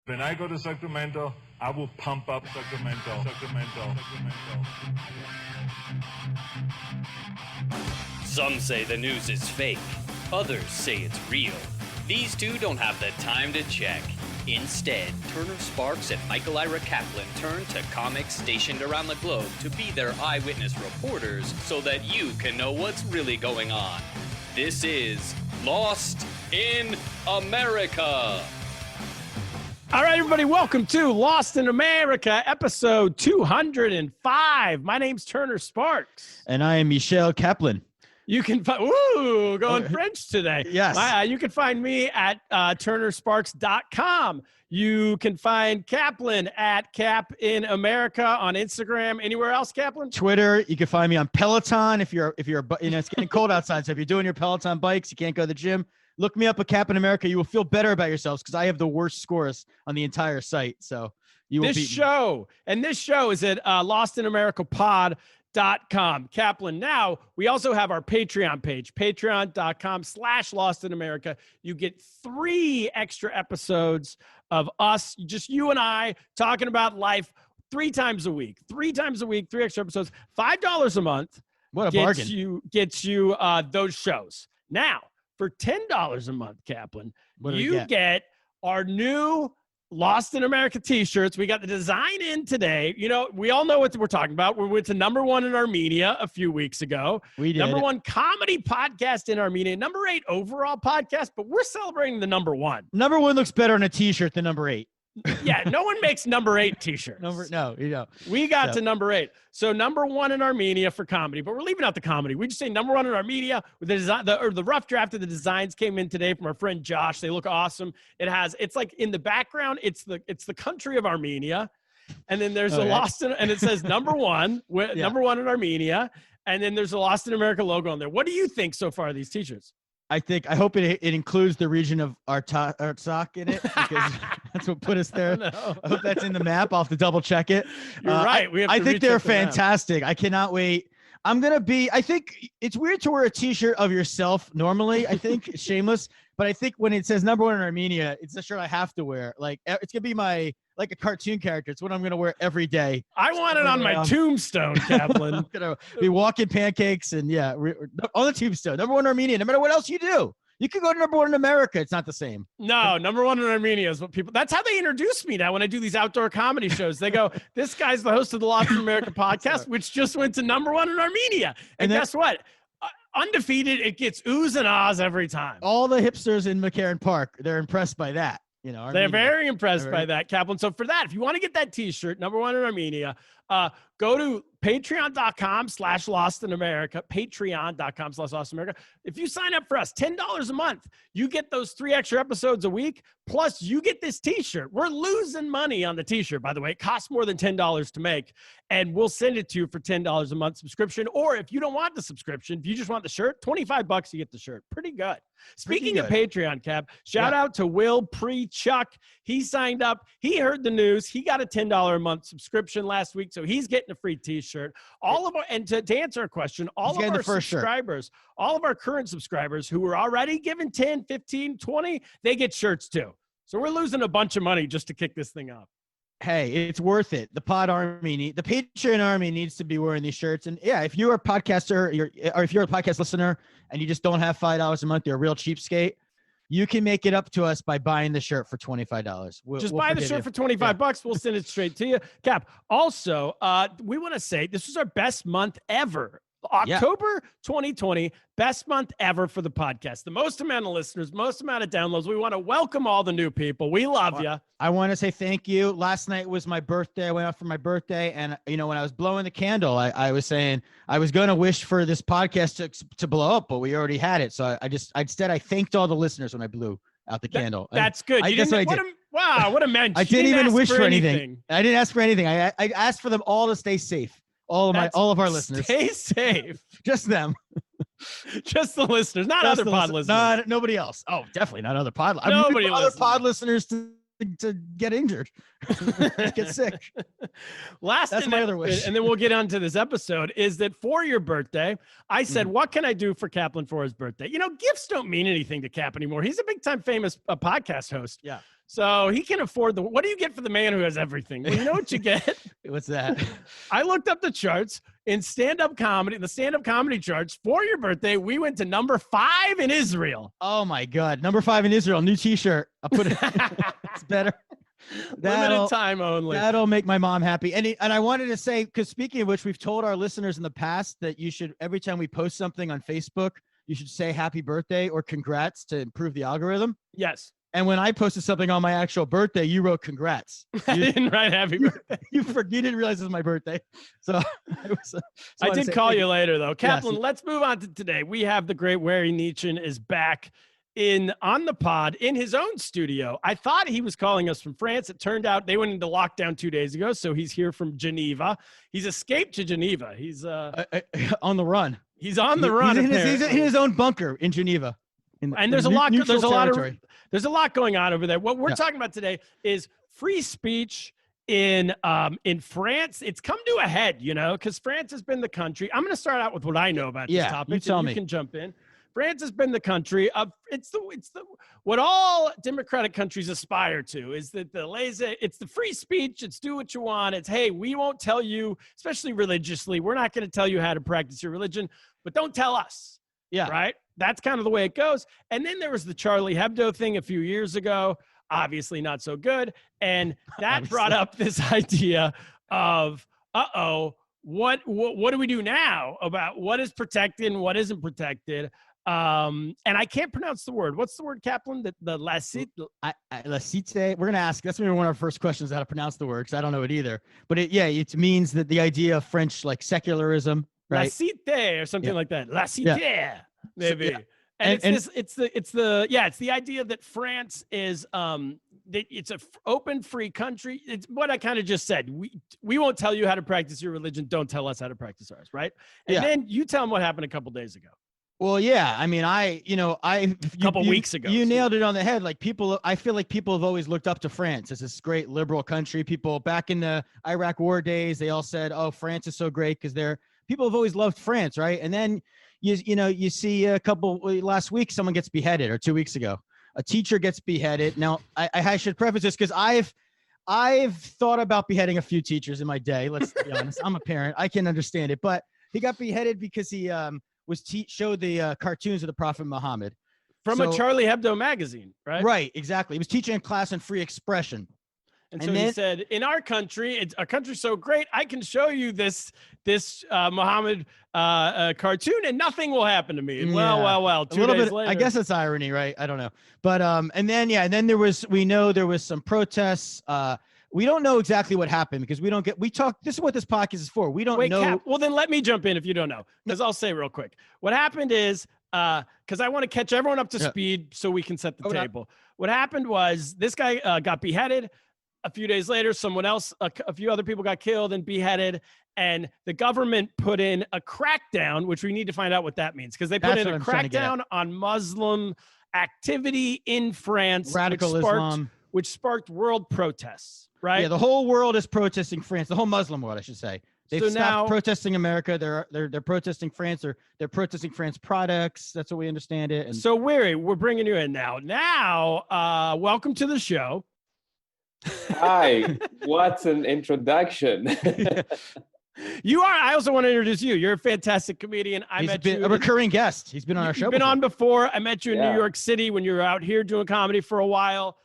When I go to Sacramento, I will pump up Sacramento. Some say the news is fake. Others say it's real. These two don't have the time to check. Instead, Turner Sparks and Michael Ira Kaplan turn to comics stationed around the globe to be their eyewitness reporters so that you can know what's really going on. This is Lost in America. All right, everybody, welcome to Lost in America, episode 205. My name's Turner Sparks. And I am Michelle Kaplan. You can find, going French today. Yes. You can find me at turnersparks.com. You can find Kaplan at Cap in America on Instagram. Anywhere else, Kaplan? Twitter. You can find me on Peloton if you're it's getting cold outside. So if you're doing your Peloton bikes, you can't go to the gym. Look me up at Cap in America. You will feel better about yourselves because I have the worst scores on the entire site. So you will This show is at lostinamericapod.com. Kaplan. Now, we also have our Patreon page, patreon.com/lostinamerica. You get 3 extra episodes of us, just you and I, talking about life 3 times a week. 3 times a week, 3 extra episodes, $5 a month. What a bargain. Gets you those shows. Now, for $10 a month, Kaplan, you get our new Lost in America t-shirts. We got the design in today. You know, we all know what we're talking about. We went to #1 in Armenia a few weeks ago. We did. #1 comedy podcast in Armenia. #8 overall podcast, but we're celebrating the #1. #1 looks better on a t-shirt than #8. Yeah, no one makes #8 t-shirts. No, you know. We got to #8. So #1 in Armenia for comedy, but we're leaving out the comedy. We just say #1 in Armenia. With the design, the rough draft of the designs came in today from our friend Josh. They look awesome. It's like in the background, it's the country of Armenia, and then there's Lost in, and it says #1, #1 in Armenia, and then there's a Lost in America logo on there. What do you think so far of these t-shirts? I hope it includes the region of Artsakh in it because that's what put us there. I hope that's in the map. I'll have to double check it. You're right. I think they're fantastic. I cannot wait. I think it's weird to wear a t-shirt of yourself normally. I think shameless, but I think when it says #1 in Armenia, it's a shirt I have to wear. Like it's going to be like a cartoon character. It's what I'm going to wear every day. I want it on my tombstone, Kaplan. I'm going to be walking pancakes and on the tombstone. #1 Armenia, no matter what else you do. You could go to #1 in America. It's not the same. No, #1 in Armenia is what that's how they introduce me now when I do these outdoor comedy shows. They go, this guy's the host of the Lost in America podcast, which just went to #1 in Armenia. And guess what? Undefeated, it gets oohs and ahs every time. All the hipsters in McCarran Park, they're impressed by that. You know, they're very impressed by that, Kaplan. So for that, if you want to get that t-shirt, #1 in Armenia, go to patreon.com/lostinamerica, patreon.com/lostinamerica. If you sign up for us, $10 a month, you get those 3 extra episodes a week, plus you get this t-shirt. We're losing money on the t-shirt, by the way. It costs more than $10 to make, and we'll send it to you for $10 a month subscription. Or if you don't want the subscription, if you just want the shirt, $25 you get the shirt. Pretty good. Speaking of Patreon, Cap, shout out to Will Pre-Chuck. He signed up. He heard the news. He got a $10 a month subscription last week, so he's getting a free t-shirt. All of our, and to answer a question, all of our subscribers, all of our current subscribers who were already given 10, 15, 20, they get shirts too. So we're losing a bunch of money just to kick this thing up. Hey, it's worth it. The Patreon army needs to be wearing these shirts. And yeah, if you're a podcaster, or if you're a podcast listener and you just don't have $5 a month, you're a real cheapskate, you can make it up to us by buying the shirt for $25. We'll buy the shirt for $25. We'll send it straight to you. Cap, also, we want to say this was our best month ever. October 2020, best month ever for the podcast. The most amount of listeners, most amount of downloads. We want to welcome all the new people. We love you. I want to say thank you. Last night was my birthday. I went out for my birthday. And, you know, when I was blowing the candle, I was saying I was going to wish for this podcast to blow up, but we already had it. So I thanked all the listeners when I blew out the candle. That's good. Wow, what a mensch. I didn't even wish for anything. I didn't ask for anything. I asked for them all to stay safe. All of our listeners. Stay safe. Just them. Just the listeners, not other pod listeners. Nobody else. Oh, definitely not other pod listeners. Other pod listeners to to get injured, to get sick. That's my other wish. And then we'll get on to this episode, is that for your birthday, I said, what can I do for Kaplan for his birthday? You know, gifts don't mean anything to Cap anymore. He's a big time famous podcast host. Yeah. So he can afford what do you get for the man who has everything? Well, you know what you get? What's that? I looked up the charts in stand-up comedy, the stand-up comedy charts for your birthday. We went to number 5 in Israel. Oh my God. Number 5 in Israel, new t-shirt. I'll put it, it's better. Limited time only. That'll make my mom happy. And I wanted to say, because speaking of which, we've told our listeners in the past that you should, every time we post something on Facebook, you should say happy birthday or congrats to improve the algorithm. Yes. And when I posted something on my actual birthday, you wrote congrats. I didn't write happy birthday. You didn't realize it was my birthday. So I did call you later, though. Kaplan, Yes. let's move on to today. We have the great Wary Nichen is back on the pod in his own studio. I thought he was calling us from France. It turned out they went into lockdown 2 days ago, so he's here from Geneva. He's escaped to Geneva. He's on the run. He's on the run. He's in his own bunker in Geneva. And there's a lot going on over there. What we're talking about today is free speech in France. It's come to a head, you know, because France has been the country. I'm going to start out with what I know about this topic. You tell me. You can jump in. France has been the country of what all democratic countries aspire to is that it's the free speech. It's do what you want. It's, hey, we won't tell you, especially religiously, we're not going to tell you how to practice your religion, but don't tell us. Yeah. Right. That's kind of the way it goes. And then there was the Charlie Hebdo thing a few years ago, obviously not so good. And that brought up this idea of, what do we do now about what is protected and what isn't protected? And I can't pronounce the word. What's the word, Kaplan? The laicite? Laicite. We're going to ask. That's maybe one of our first questions, how to pronounce the word, because I don't know it either. But it means that the idea of French, like secularism, right? Laicite or something like that. Laicite, maybe. So, And it's the idea that France is that it's a open, free country. It's what I kind of just said. We won't tell you how to practice your religion. Don't tell us how to practice ours, right? And then you tell them what happened a couple days ago. Well, yeah. I mean, a couple weeks ago. You nailed it on the head. Like I feel like people have always looked up to France as this great liberal country. People back in the Iraq War days, they all said, "Oh, France is so great," because people have always loved France, right? And then you see last week, someone gets beheaded, or 2 weeks ago, a teacher gets beheaded. Now, I should preface this because I've thought about beheading a few teachers in my day. Let's be honest. I'm a parent. I can understand it, but he got beheaded because he showed the cartoons of the Prophet Muhammad from a Charlie Hebdo magazine, right? Right, exactly. He was teaching a class on free expression. And so he said, in our country, it's a country so great, I can show you this Muhammad cartoon and nothing will happen to me. And well, 2 days later. I guess it's irony, right? I don't know. But and then we know there was some protests. We don't know exactly what happened because this is what this podcast is for. We don't know. Cap, well, then let me jump in if you don't know, because I'll say real quick. What happened is, because I want to catch everyone up to speed so we can set the table. What happened was this guy got beheaded. A few days later, someone else, a few other people got killed and beheaded, and the government put in a crackdown, which we need to find out what that means, because they put in a crackdown on Muslim activity in France, radical Islam, which sparked world protests, right? Yeah, the whole world is protesting France, the whole Muslim world, I should say. They've stopped protesting America. They're protesting France, or they're protesting France products. That's what we understand it. And so, Wary, we're bringing you in now. Welcome to the show. Hi, what an introduction. You are. I also want to introduce you. You're a fantastic comedian. He's a recurring guest. He's been on our show. You've been on before. I met you in New York City when you were out here doing comedy for a while.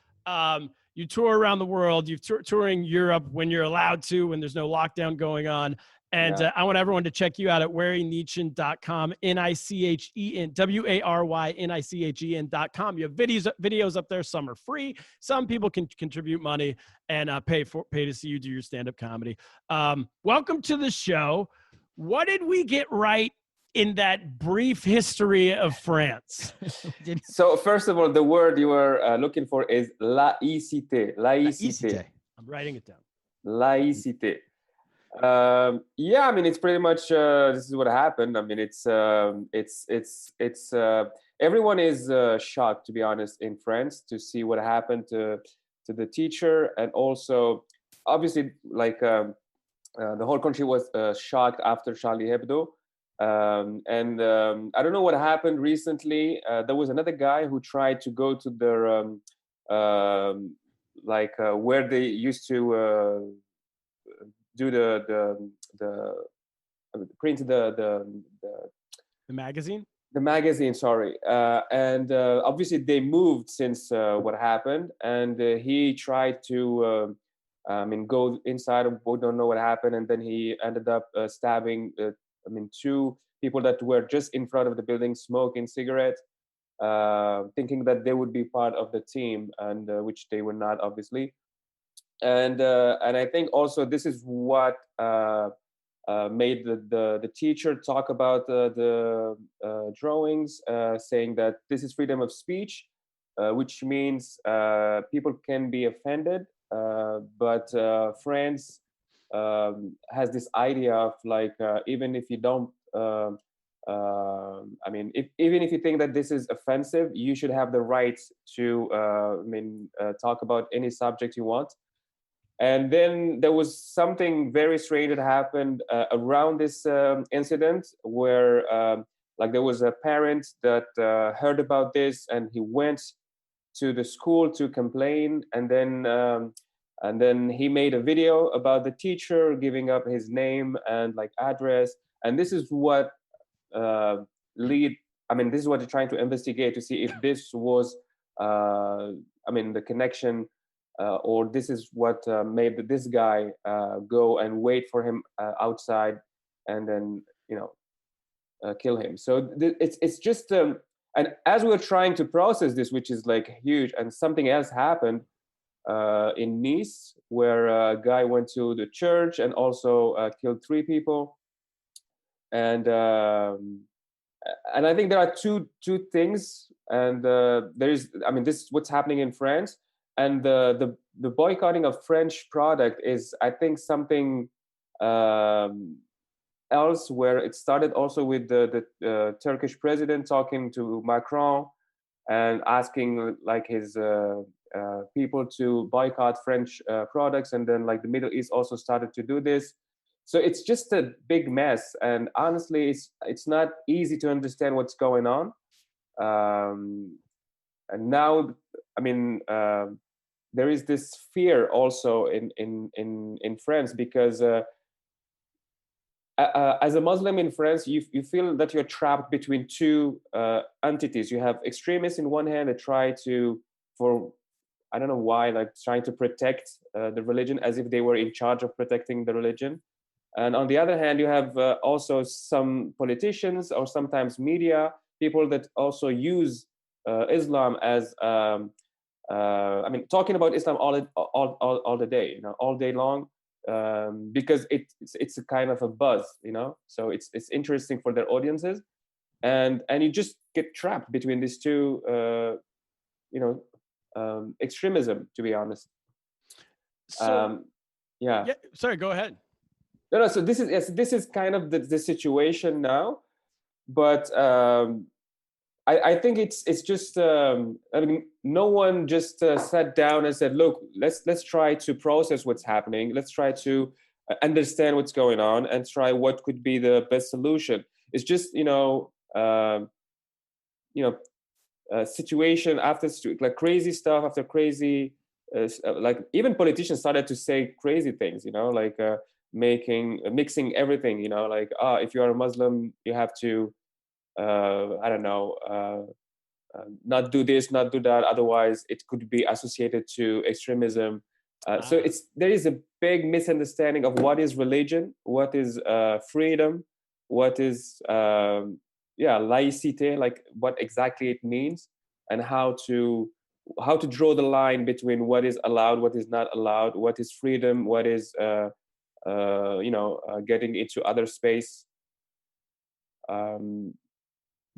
You tour around the world. You're touring Europe when you're allowed to, when there's no lockdown going on. And I want everyone to check you out at warynichen.com, Nichen, WaryNichen.com. You have videos up there. Some are free. Some people can contribute money and pay to see you do your stand-up comedy. Welcome to the show. What did we get right in that brief history of France? So first of all, the word you were looking for is laïcité. Laïcité. I'm writing it down. Laïcité. I mean, it's pretty much this is what happened. I mean, it's everyone is shocked, to be honest, in France to see what happened to to the teacher, and also obviously like the whole country was shocked after Charlie Hebdo. I don't know what happened recently. There was another guy who tried to go to their where they used to do the print The magazine? the magazine. Sorry, and obviously they moved since what happened, and he tried to. Go inside. We don't know what happened, and then he ended up stabbing. Two people that were just in front of the building smoking cigarettes, thinking that they would be part of the team, and which they were not, obviously. And I think also this is what made the teacher talk about the drawings, saying that this is freedom of speech, which means people can be offended, but France has this idea of like even if you don't even if you think that this is offensive, you should have the right to talk about any subject you want. And then there was something very strange that happened around this incident, where like there was a parent that heard about this, and he went to the school to complain, and then he made a video about the teacher, giving up his name and like address. And this is what this is what they're trying to investigate, to see if this was the connection, or this is what made this guy go and wait for him outside, and then kill him. So it's just and as we're trying to process this, which is like huge, and something else happened in Nice, where a guy went to the church and also killed 3 people. And I think there are two things, and this is what's happening in France, and the boycotting of French product is, I think, something else, where it started also with the Turkish president talking to Macron and asking like his people to boycott French products, and then like the Middle East also started to do this. So it's just a big mess, and honestly, it's not easy to understand what's going on. And now, there is this fear also in France, because as a Muslim in France, you feel that you're trapped between 2 entities. You have extremists in one hand that try to, for I don't know why, like trying to protect the religion as if they were in charge of protecting the religion. And on the other hand, you have also some politicians, or sometimes media people, that also use Islam as talking about Islam all the day, all day long, because it's a kind of a buzz, so it's interesting for their audiences, and you just get trapped between these 2 extremism, to be honest. So, yeah. Sorry, go ahead. No. So this is kind of the situation now, but I think it's just no one just sat down and said, look, let's try to process what's happening. Let's try to understand what's going on and try what could be the best solution. It's just situation after like crazy stuff after crazy, like even politicians started to say crazy things, like mixing everything, like if you are a Muslim, you have to not do this, not do that, otherwise it could be associated to extremism. So there is a big misunderstanding of what is religion, what is freedom, what is laicite, like what exactly it means, and how to draw the line between what is allowed, what is not allowed, what is freedom, what is getting into other space.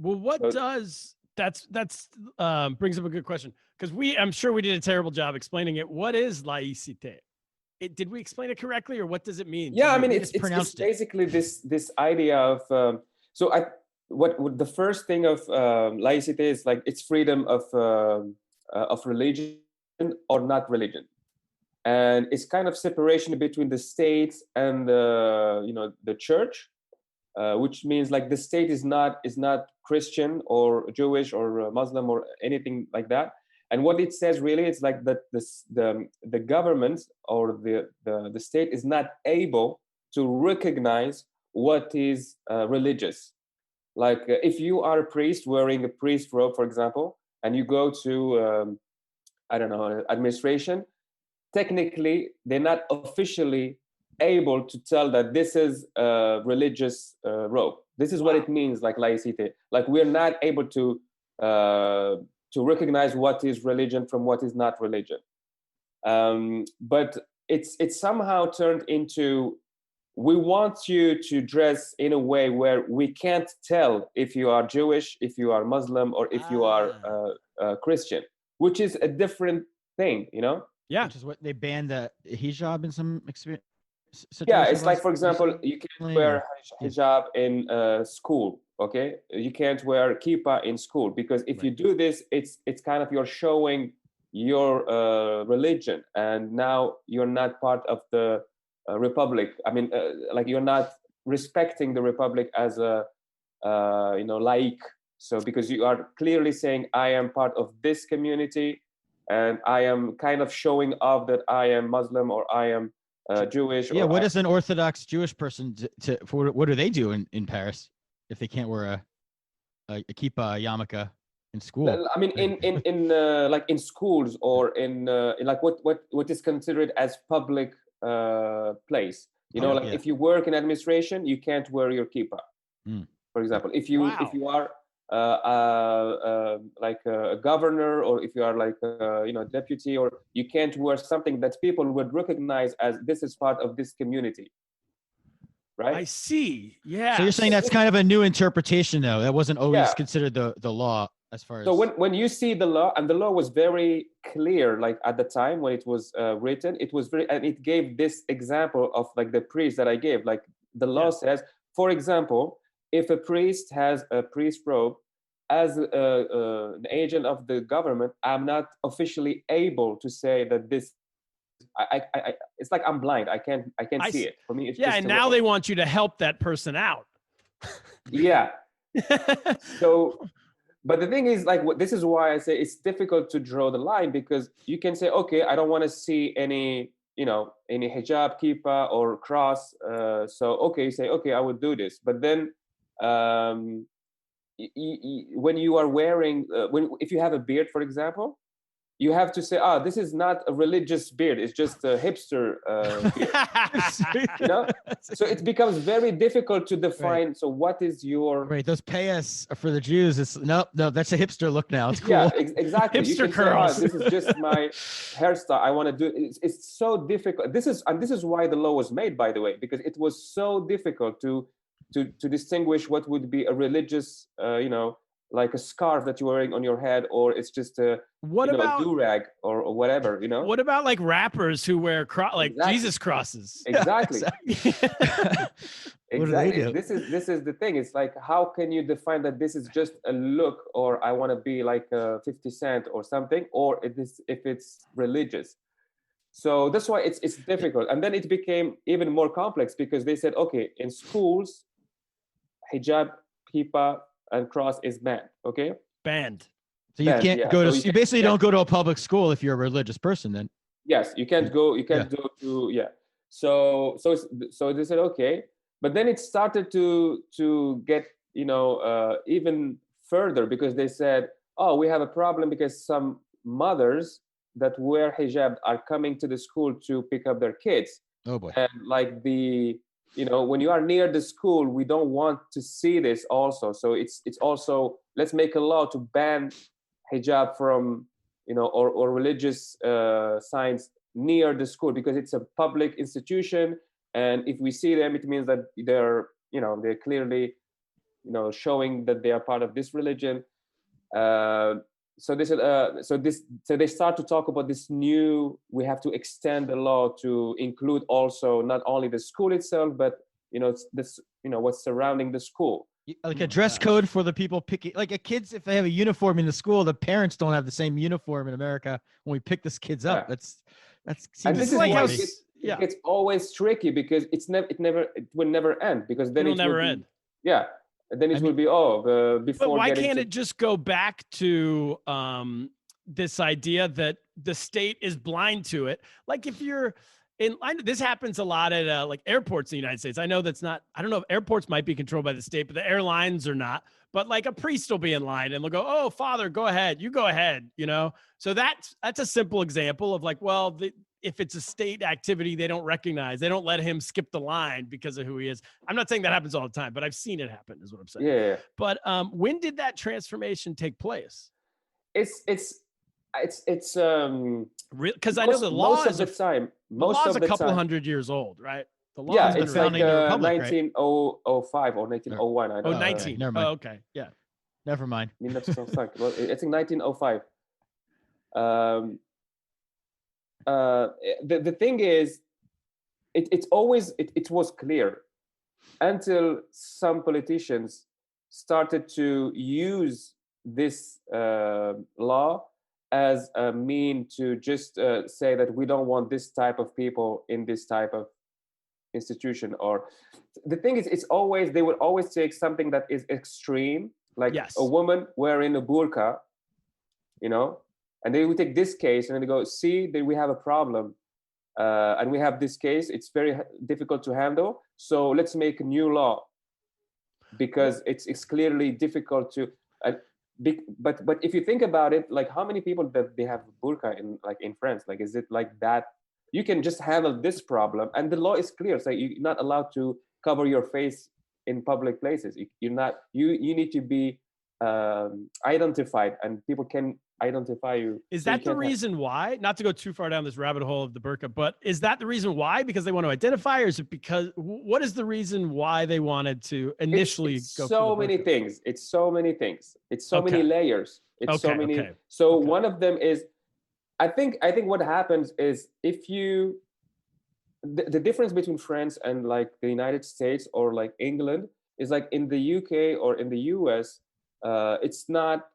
Well, what does that's brings up a good question, because I'm sure we did a terrible job explaining it. What is laïcité? Did we explain it correctly, or what does it mean? Yeah, it's basically this idea of what the first thing of laïcité is, like it's freedom of religion, or not religion. And it's kind of separation between the state and the church, which means like the state is not Christian or Jewish or Muslim or anything like that. And what it says really, it's like that the government or the state is not able to recognize what is religious. Like if you are a priest wearing a priest robe, for example, and you go to administration, technically they're not officially able to tell that this is a religious robe. This is what it means, like laicite. Like we're not able to recognize what is religion from what is not religion. But it's somehow turned into, we want you to dress in a way where we can't tell if you are Jewish, if you are Muslim, or if you are Christian, which is a different thing, you know? Yeah. Which is what they banned the hijab in some experience. Yeah, it's like, for example, you can't wear hijab in school, okay? You can't wear kippah in school, because if you do this, it's kind of you're showing your religion, and now you're not part of the republic. I mean, like you're not respecting the republic as a laik. So because you are clearly saying, I am part of this community, and I am kind of showing off that I am Muslim or I am Jewish. Yeah, what is an Orthodox Jewish person what do they do in Paris if they can't wear a kippah, yarmulke in school? I mean, in like in schools or in like what is considered as public place. You know, like if you work in administration, you can't wear your kippah. For example, if you are like a governor, or if you are like deputy, or you can't wear something that people would recognize as this is part of this community, right? I see. Yeah. So you're saying that's kind of a new interpretation, though. That wasn't always considered the law as far as. So when you see the law, and the law was very clear, like at the time when it was written, it was very, and it gave this example of like the priest that I gave. Like the law says, for example, if a priest has a priest robe, as an agent of the government, I'm not officially able to say that this. It's like I'm blind. I can't see it. For me, it's just and now they want you to help that person out. Yeah. So, but the thing is, like, this is why I say it's difficult to draw the line, because you can say, okay, I don't want to see any hijab, kippah, or cross. So, okay, you say, okay, I would do this. But then, when you are wearing, if you have a beard, for example, you have to say, this is not a religious beard. It's just a hipster beard. You know? So it becomes very difficult to define. Right. So what is your... Right, those payas for the Jews. It's no, that's a hipster look now. It's cool. Yeah, exactly. Hipster you can curls. say, this is just my hairstyle. I want to do it. It's so difficult. This is why the law was made, by the way, because it was so difficult to distinguish what would be a religious, like a scarf that you're wearing on your head, or it's just a do-rag or whatever, you know? What about like rappers who wear Jesus crosses? Exactly. Exactly. This is the thing. It's like, how can you define that this is just a look, or I want to be like 50 Cent or something, or if it's religious? So that's why it's difficult. And then it became even more complex, because they said, okay, in schools, hijab, kippah, and cross is banned. Okay, banned. So you can't go to. You basically don't go to a public school if you're a religious person. Then yes, you can't go. You can't go to So they said okay, but then it started to get even further, because they said, oh, we have a problem because some mothers that wear hijab are coming to the school to pick up their kids. Oh boy! And like when you are near the school, we don't want to see this also. So it's also, let's make a law to ban hijab from, or religious signs near the school, because it's a public institution. And if we see them, it means that they're clearly, showing that they are part of this religion. So they said, so they start to talk about this new, we have to extend the law to include also not only the school itself, but what's surrounding the school. Like a dress code for the people picking, like a kids, if they have a uniform in the school, the parents don't have the same uniform in America when we pick this kids up. Yeah. That's And seems this is like why how it gets always tricky, because it will never end, because then It'll it never will be, end. yeah, and then it I will mean- be But before why getting can't to, it just go back to this idea that the state is blind to it? Like if you're this happens a lot at like airports in the United States. I know that's not, I don't know if airports might be controlled by the state, but the airlines are not. But like a priest will be in line and they'll go, "Oh, Father, go ahead. You go ahead." You know? So that's a simple example of like, well, if it's a state activity they don't recognize, they don't let him skip the line because of who he is. I'm not saying that happens all the time, but I've seen it happen, is what I'm saying. yeah. But when did that transformation take place? It's Because I know the law most of is the time, most of a the couple time, hundred years old, right? The law yeah, has been it's around. like founding the Republic, right? 1905 or 1901. I don't know. 19. Never mind. Oh, okay. Yeah. Never mind. 1905. Well, I think 1905. The thing is, it was clear until some politicians started to use this law as a mean to just say that we don't want this type of people in this type of institution. Or the thing is, they will always take something that is extreme, like Yes. a woman wearing a burqa, and they will take this case and they go, see, that we have a problem, and we have this case, it's very difficult to handle, so let's make a new law, because it's clearly difficult to but if you think about it, like how many people that they have burqa in France, like is it like that you can just handle this problem? And the law is clear, so you're not allowed to cover your face in public places. You need to be identified, and people can identify you. Is So that the reason why, not to go too far down this rabbit hole of the burqa, but is that the reason why? Because they want to identify, or is it because, what is the reason why they wanted to initially go so for the many burqa? things. It's so many things. It's so many layers. It's so many. Okay. So Okay. one of them is, I think what happens is, if you, the difference between France and like the United States or like England is, like in the UK or in the US, it's not,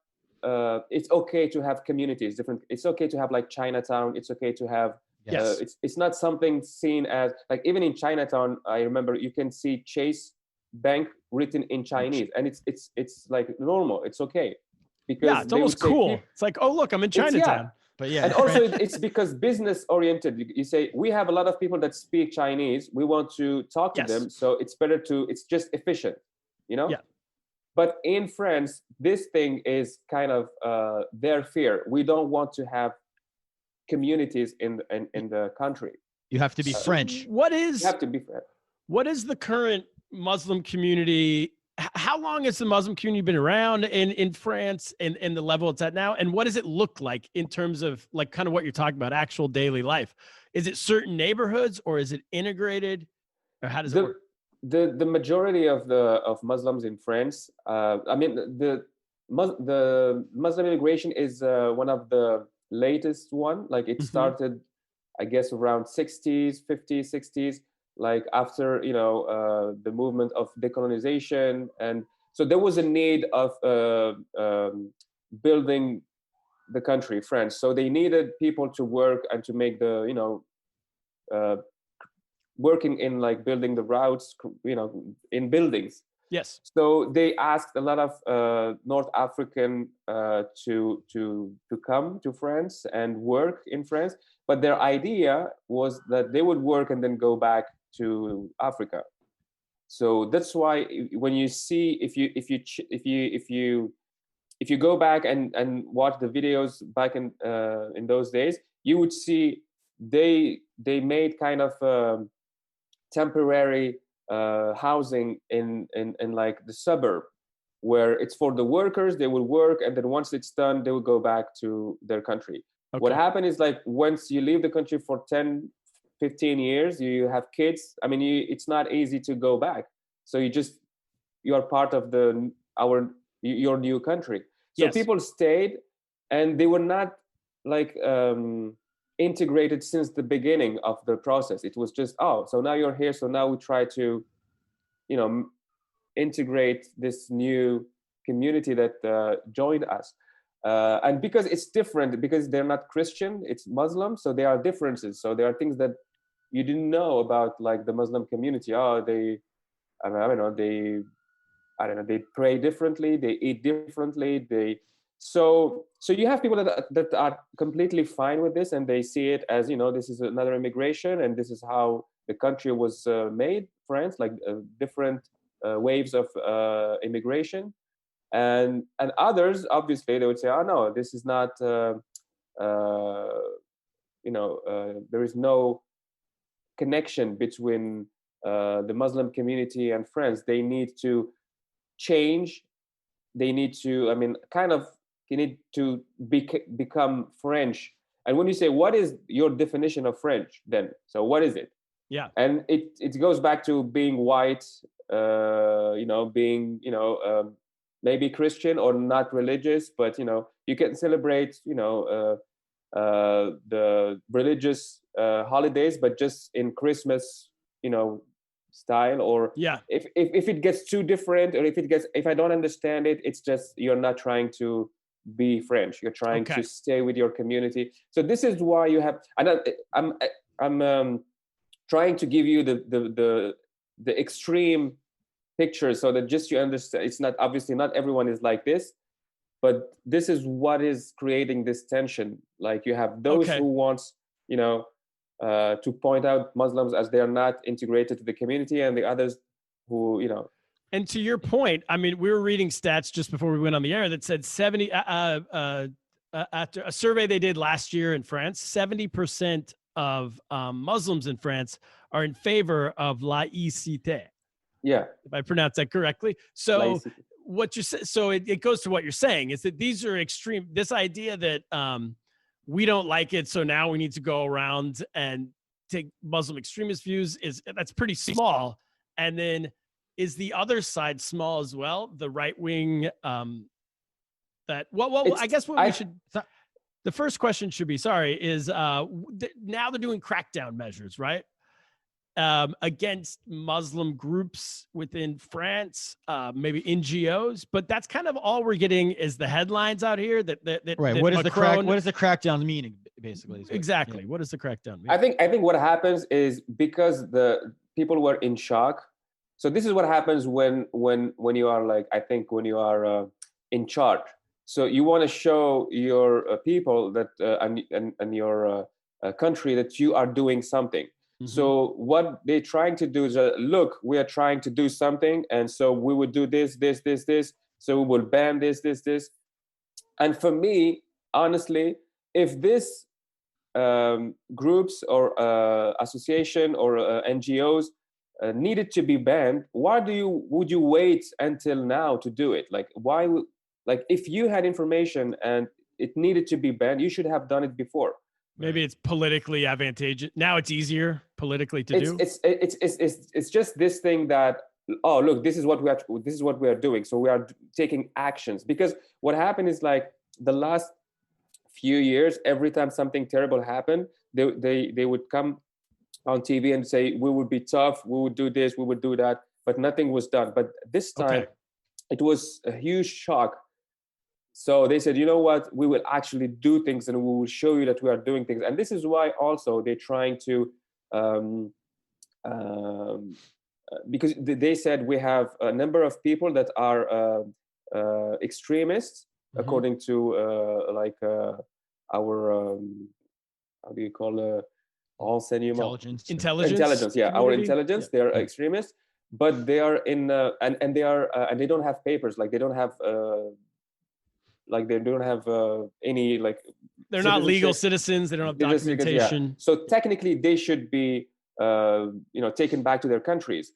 it's okay to have communities different. It's okay to have like Chinatown. It's okay to have, Yes. it's not something seen as, like, even in Chinatown, I remember you can see Chase Bank written in Chinese, and it's like normal. It's okay, because Yeah, it's almost cool. It's like, oh, look, I'm in Chinatown. But yeah, and also it's because business oriented. You say, we have a lot of people that speak Chinese, we want to talk to Yes. them, so it's better it's just efficient, Yeah. But in France, this thing is kind of their fear. We don't want to have communities in the country. you have to be French. What You is have to be French. what is the current Muslim community? How long has the Muslim community been around in France, and the level it's at now? And what does it look like in terms of like kind of what you're talking about, actual daily life? Is it certain neighborhoods, or is it integrated, or how does it work? The majority of Muslims in France, I mean, the Muslim immigration is one of the latest one. Like it started, I guess, around 60s, 50s, 60s, like after the movement of decolonization, and so there was a need of building the country, France. So they needed people to work and to make the working in like building the routes, in buildings. Yes. So they asked a lot of North African to come to France and work in France, but their idea was that they would work and then go back to Africa. So that's why when you see, if you go back and watch the videos back in those days, you would see they made kind of temporary housing in like the suburb, where it's for the workers. They will work, and then once it's done, they will go back to their country. Okay. What happened is, like, once you leave the country for 10, 15 years, you have kids. I mean, it's not easy to go back. So you are part of your new country. So Yes. people stayed, and they were not like integrated since the beginning of the process. It was just, so now you're here, so now we try to integrate this new community that joined us. And because it's different, because they're not Christian, it's Muslim, so there are differences. So there are things that you didn't know about, like the Muslim community. Oh, I don't know, they pray differently, they eat differently, so you have people that are completely fine with this, and they see it as, this is another immigration, and this is how the country was made, France, like different waves of immigration. And others, obviously, they would say, oh no, this is not, there is no connection between the Muslim community and France. They need to change. They need to, you need to become French. And when you say, what is your definition of French then? So what is it? Yeah. And it goes back to being white, being, maybe Christian or not religious, but, you can celebrate, the religious holidays, but just in Christmas, style. Or if it gets too different, or if I don't understand it, it's just, you're not trying to be French. You're trying to stay with your community. So this is why you have, and I'm trying to give you the extreme picture, so that just you understand, it's not, obviously not everyone is like this, but this is what is creating this tension. Like you have those who wants, to point out Muslims as they are not integrated to the community, and the others who, And to your point, we were reading stats just before we went on the air that said 70, after a survey they did last year in France, 70% of Muslims in France are in favor of laïcité. Yeah. If I pronounce that correctly. So laïcité. What you say, so it goes to what you're saying, is that these are extreme, this idea that we don't like it, so now we need to go around and take Muslim extremist views, that's pretty small. And then is the other side small as well? The right wing, I guess what we should, the first question should be, is now they're doing crackdown measures, right? Against Muslim groups within France, maybe NGOs, but that's kind of all we're getting is the headlines out here. That right. That what Macron, does the crackdown mean? Basically, exactly. Yeah. What does the crackdown mean? I think what happens is, because the people were in shock. So this is what happens when you are, like, I think when you are in charge. So you want to show your people that and your country that you are doing something. Mm-hmm. So what they're trying to do is, look, we are trying to do something, and so we would do this. So we will ban this. And for me, honestly, if this groups or association or NGOs needed to be banned, why would you wait until now to do it? Like, why? Like, if you had information and it needed to be banned, you should have done it before. Maybe it's politically advantageous. Now it's easier politically to do. It's just this thing that, oh, look, this is what we are doing. So we are taking actions, because what happened is, like, the last few years, every time something terrible happened, they would come on TV and say, we would be tough, we would do this, we would do that, but nothing was done. But this time, it was a huge shock. So they said, you know what, we will actually do things, and we will show you that we are doing things. And this is why also they're trying to, because they said we have a number of people that are extremists, mm-hmm. according to our, how do you call intelligence. Yeah, our intelligence. Yeah. They are extremists, but they are in and they are and they don't have papers. Like, they don't have any, like, they're not legal citizens. They don't have documentation. Yeah. So technically they should be taken back to their countries,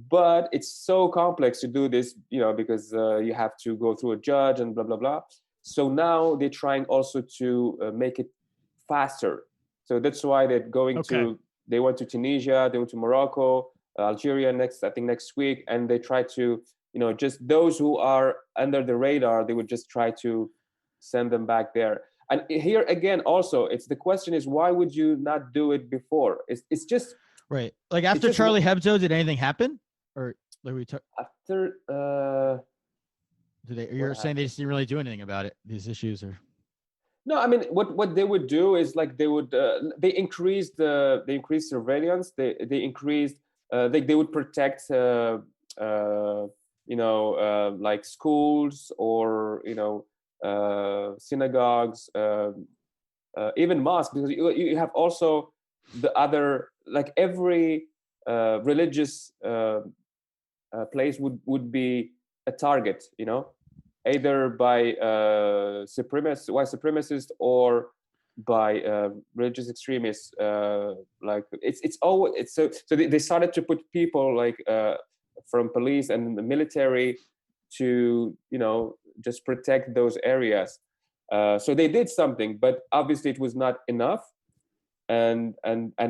but it's so complex to do this, because you have to go through a judge and blah blah blah. So now they're trying also to make it faster. So that's why they're going to, they went to Tunisia, they went to Morocco, Algeria next week, and they try to, just those who are under the radar, they would just try to send them back there. And here again, also, it's the question is, why would you not do it before? It's just right. Like, after Charlie Hebdo, did anything happen? Or Like we took. After You're saying they just didn't really do anything about it. These issues are. no, I mean what they would do is like they would they increased surveillance. They increased they would protect like schools or synagogues, even mosques, because you have also the other, like every religious place would be a target, either by white supremacists or by religious extremists. Like it's always so they started to put people like from police and the military to just protect those areas. So they did something, but obviously it was not enough. And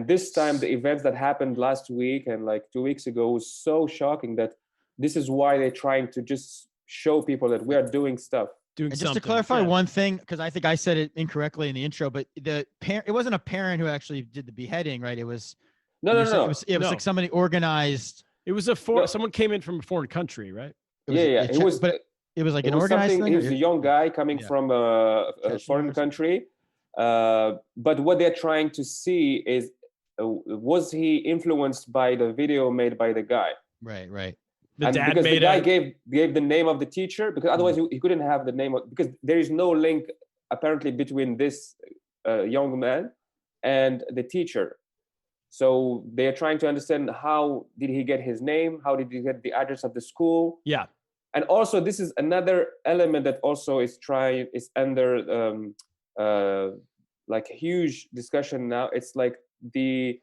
this time the events that happened last week and like 2 weeks ago was so shocking that this is why they're trying to just show people that we are doing stuff. Doing And just to something, clarify yeah. one thing, because I think I said it incorrectly in the intro, but it wasn't a parent who actually did the beheading, right? It was No. It was No. like somebody organized. It was someone came in from a foreign country, right? It was but it was like it an was organized something. thing. He was a young guy coming from a Chechnya foreign or something? country. But what they're trying to see is, was he influenced by the video made by the guy? Right. The And dad because the made guy gave the name of the teacher, because otherwise he couldn't have the name because there is no link apparently between this young man and the teacher. So they are trying to understand, how did he get his name? How did he get the address of the school? Yeah. And also, this is another element that also is under like huge discussion now. It's like the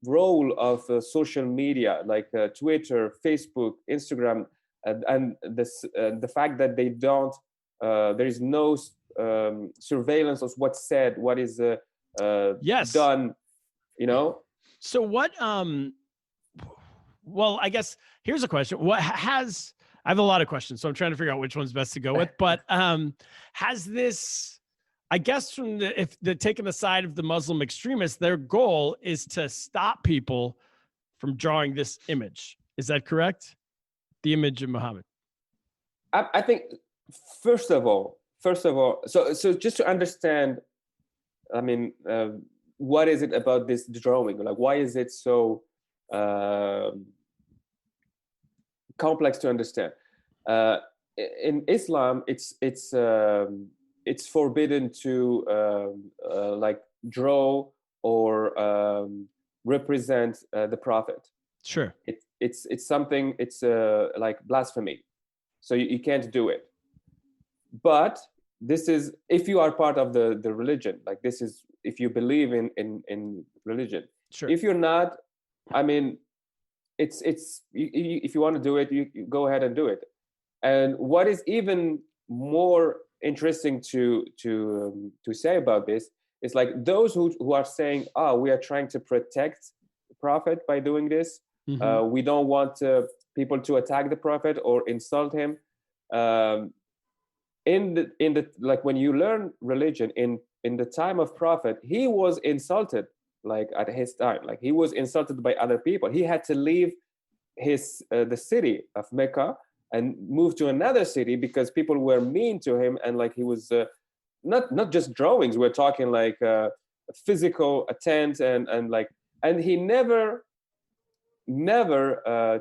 role of social media, like Twitter, Facebook, Instagram, and the fact that they don't, there is no surveillance of what's said, what is Yes. done, So what? Well, I guess here's a question. I have a lot of questions, so I'm trying to figure out which one's best to go with. But has this? I guess if they're taking the side of the Muslim extremists, their goal is to stop people from drawing this image. Is that correct? The image of Muhammad. I think first of all, so just to understand, I mean, what is it about this drawing? Like, why is it so complex to understand? In Islam, it's forbidden to like draw or represent the Prophet. Sure. It's something. It's like blasphemy, so you can't do it. But this is if you are part of the religion. Like, this is if you believe in religion. Sure. If you're not, I mean, it's if you want to do it, you go ahead and do it. And what is even more interesting to say about this is, like, those who are saying, we are trying to protect the Prophet by doing this. Mm-hmm. We don't want people to attack the Prophet or insult him. In the like, when you learn religion in the time of Prophet, he was insulted, like at his time, like he was insulted by other people. He had to leave his the city of Mecca and move to another city because people were mean to him, and like he was not just drawings. We're talking like physical attempt and he never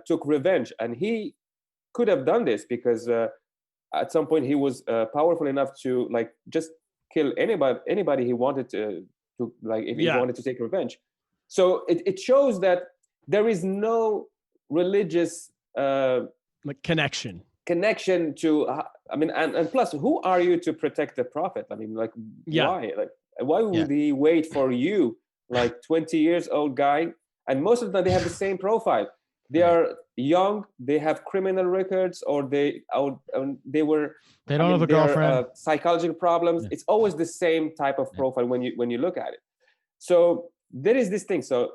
took revenge, and he could have done this because at some point he was powerful enough to like just kill anybody he wanted to like if he wanted to take revenge. So it shows that there is no religious like connection to I mean, and plus, who are you to protect the Prophet? I mean, like, why would he wait for you, like 20 years old guy? And most of the time they have the same profile. They are young, they have criminal records, or they don't have a girlfriend, psychological problems. It's always the same type of profile when you look at it. So there is this thing. So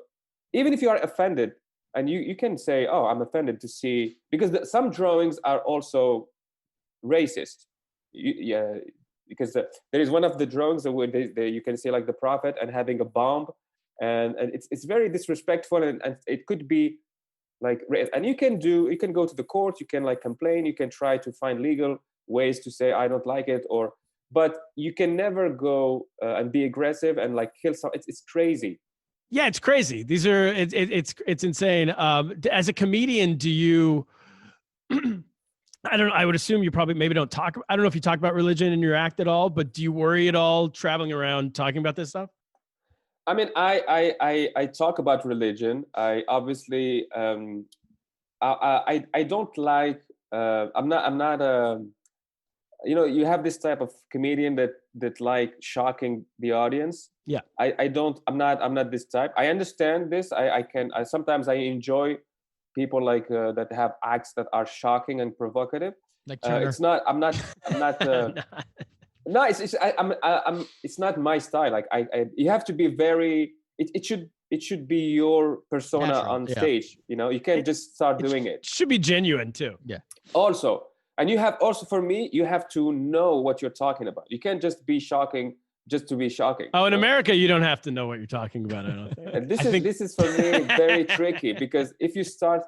even if you are offended, and you can say, I'm offended to see, because some drawings are also racist. Because there is one of the drawings where you can see like the Prophet and having a bomb, and it's very disrespectful, and it could be like race. And you can go to the court, you can like complain, you can try to find legal ways to say I don't like it, but you can never go and be aggressive and like kill some. It's crazy. Yeah, it's crazy. These are it's insane. As a comedian, do you? I don't know. I would assume you probably maybe don't talk. I don't know if you talk about religion in your act at all, but do you worry at all traveling around talking about this stuff? I mean, I talk about religion. I obviously I don't like. I'm not. You have this type of comedian that like shocking the audience. Yeah. I don't. I'm not this type. I understand this. Sometimes I enjoy people like that have acts that are shocking and provocative. Like it's not. I'm not. No, it's not my style. Like you have to be very. It should be your persona natural, on stage. You can't just start doing it. It should be genuine too. Yeah. Also, and you have also for me, you have to know what you're talking about. You can't just be shocking just to be shocking. Oh, in America, you don't have to know what you're talking about. I don't think. And this is for me very tricky, because if you start,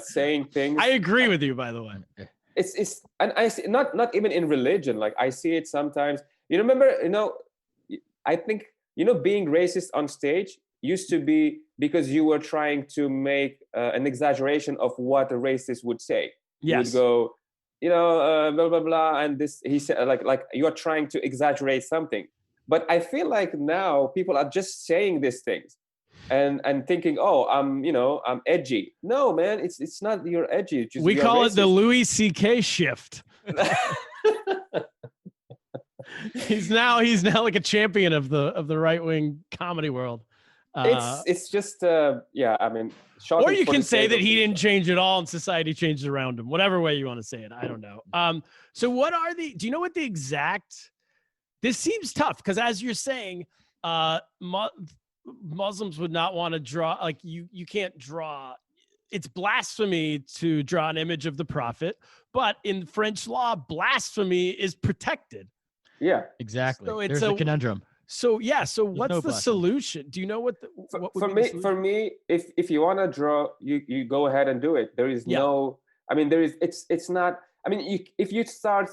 saying things. I agree with you, by the way. It's and I see not even in religion. Like I see it sometimes. Remember, I think being racist on stage used to be because you were trying to make an exaggeration of what a racist would say. Yes. You would go, blah blah blah, and this he said like you are trying to exaggerate something. But I feel like now people are just saying these things and thinking, oh, I'm edgy. No, man, it's not you're edgy. We call it the Louis C.K. shift. He's now like a champion of the right wing comedy world. It's just I mean, or you can say that he didn't change at all and society changed around him. Whatever way you want to say it, I don't know. So what are do you know what the exact? This seems tough because as you're saying, Muslims would not want to draw, like you can't draw. It's blasphemy to draw an image of the prophet, but in French law, blasphemy is protected. Yeah, exactly. So there's a conundrum. So what's the solution? Do you know what for me, if you want to draw, you go ahead and do it. There is no, I mean, it's not. I mean, if you start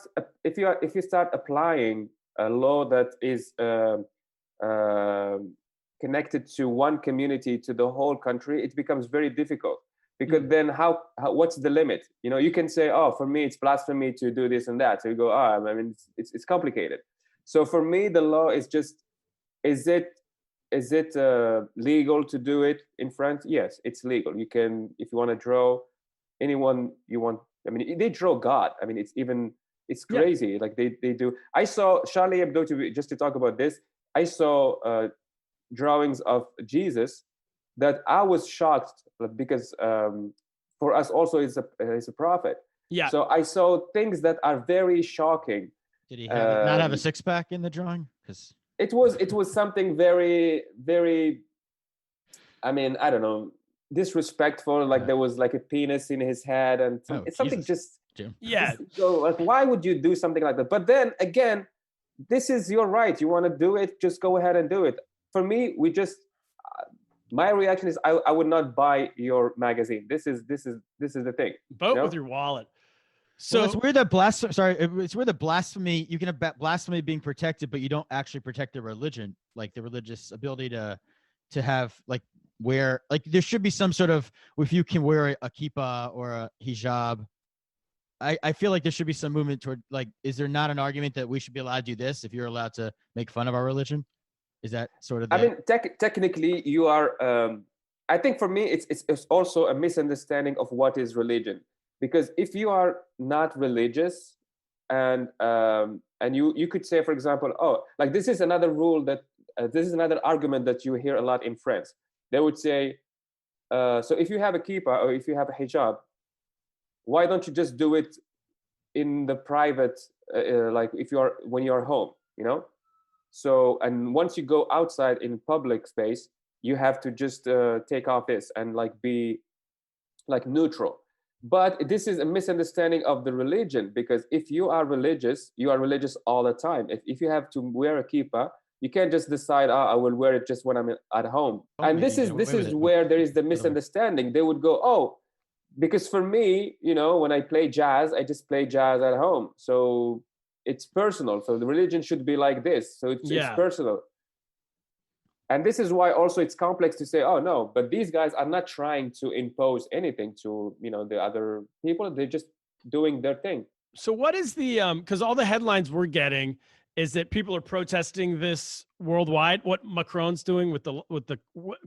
applying a law that is connected to one community to the whole country, it becomes very difficult, because then how what's the limit? You can say, oh, for me it's blasphemy to do this and that. So you go, I mean, it's complicated. So for me, the law is just, is it legal to do it in France? Yes, it's legal. You can, if you want to draw anyone you want. I mean, they draw God. I mean, it's crazy. Yeah. Like they do. I saw Charlie Hebdo, just to talk about this. I saw drawings of Jesus that I was shocked, because for us also he's a prophet. Yeah. So I saw things that are very shocking. Did he not have a six-pack in the drawing? Because it was something very, very, I mean, I don't know, disrespectful. Like there was like a penis in his head, and it's something just Jim. Yeah. So like, why would you do something like that? But then again, this is your right. You want to do it, just go ahead and do it. For me, my reaction is I would not buy your magazine. This is the thing. Vote with your wallet. So it's weird that it's weird that blasphemy, you can have blasphemy being protected, but you don't actually protect the religion, like the religious ability to have like wear, like there should be some sort of, if you can wear a kippah or a hijab, I feel like there should be some movement toward, like, is there not an argument that we should be allowed to do this if you're allowed to make fun of our religion? Is that sort of? I mean, technically, you are. I think for me, it's also a misunderstanding of what is religion, because if you are not religious, and you could say, for example, oh, like this is another rule that this is another argument that you hear a lot in France. They would say, so if you have a kippah or if you have a hijab, why don't you just do it in the private, like when you're home, So, and once you go outside in public space, you have to just take off this and like be like neutral. But this is a misunderstanding of the religion, because if you are religious all the time. If you have to wear a kippah, You can't just decide, I will wear it just when I'm at home. And this is where there is the misunderstanding. They would go, oh, because for me, you know, when I play jazz, I just play jazz at home. So it's personal. So the religion should be like this. So it's personal. And this is why also it's complex to say, oh no, but these guys are not trying to impose anything to, you know, the other people. They're just doing their thing. So what is the, because all the headlines we're getting is that people are protesting this worldwide, what Macron's doing with the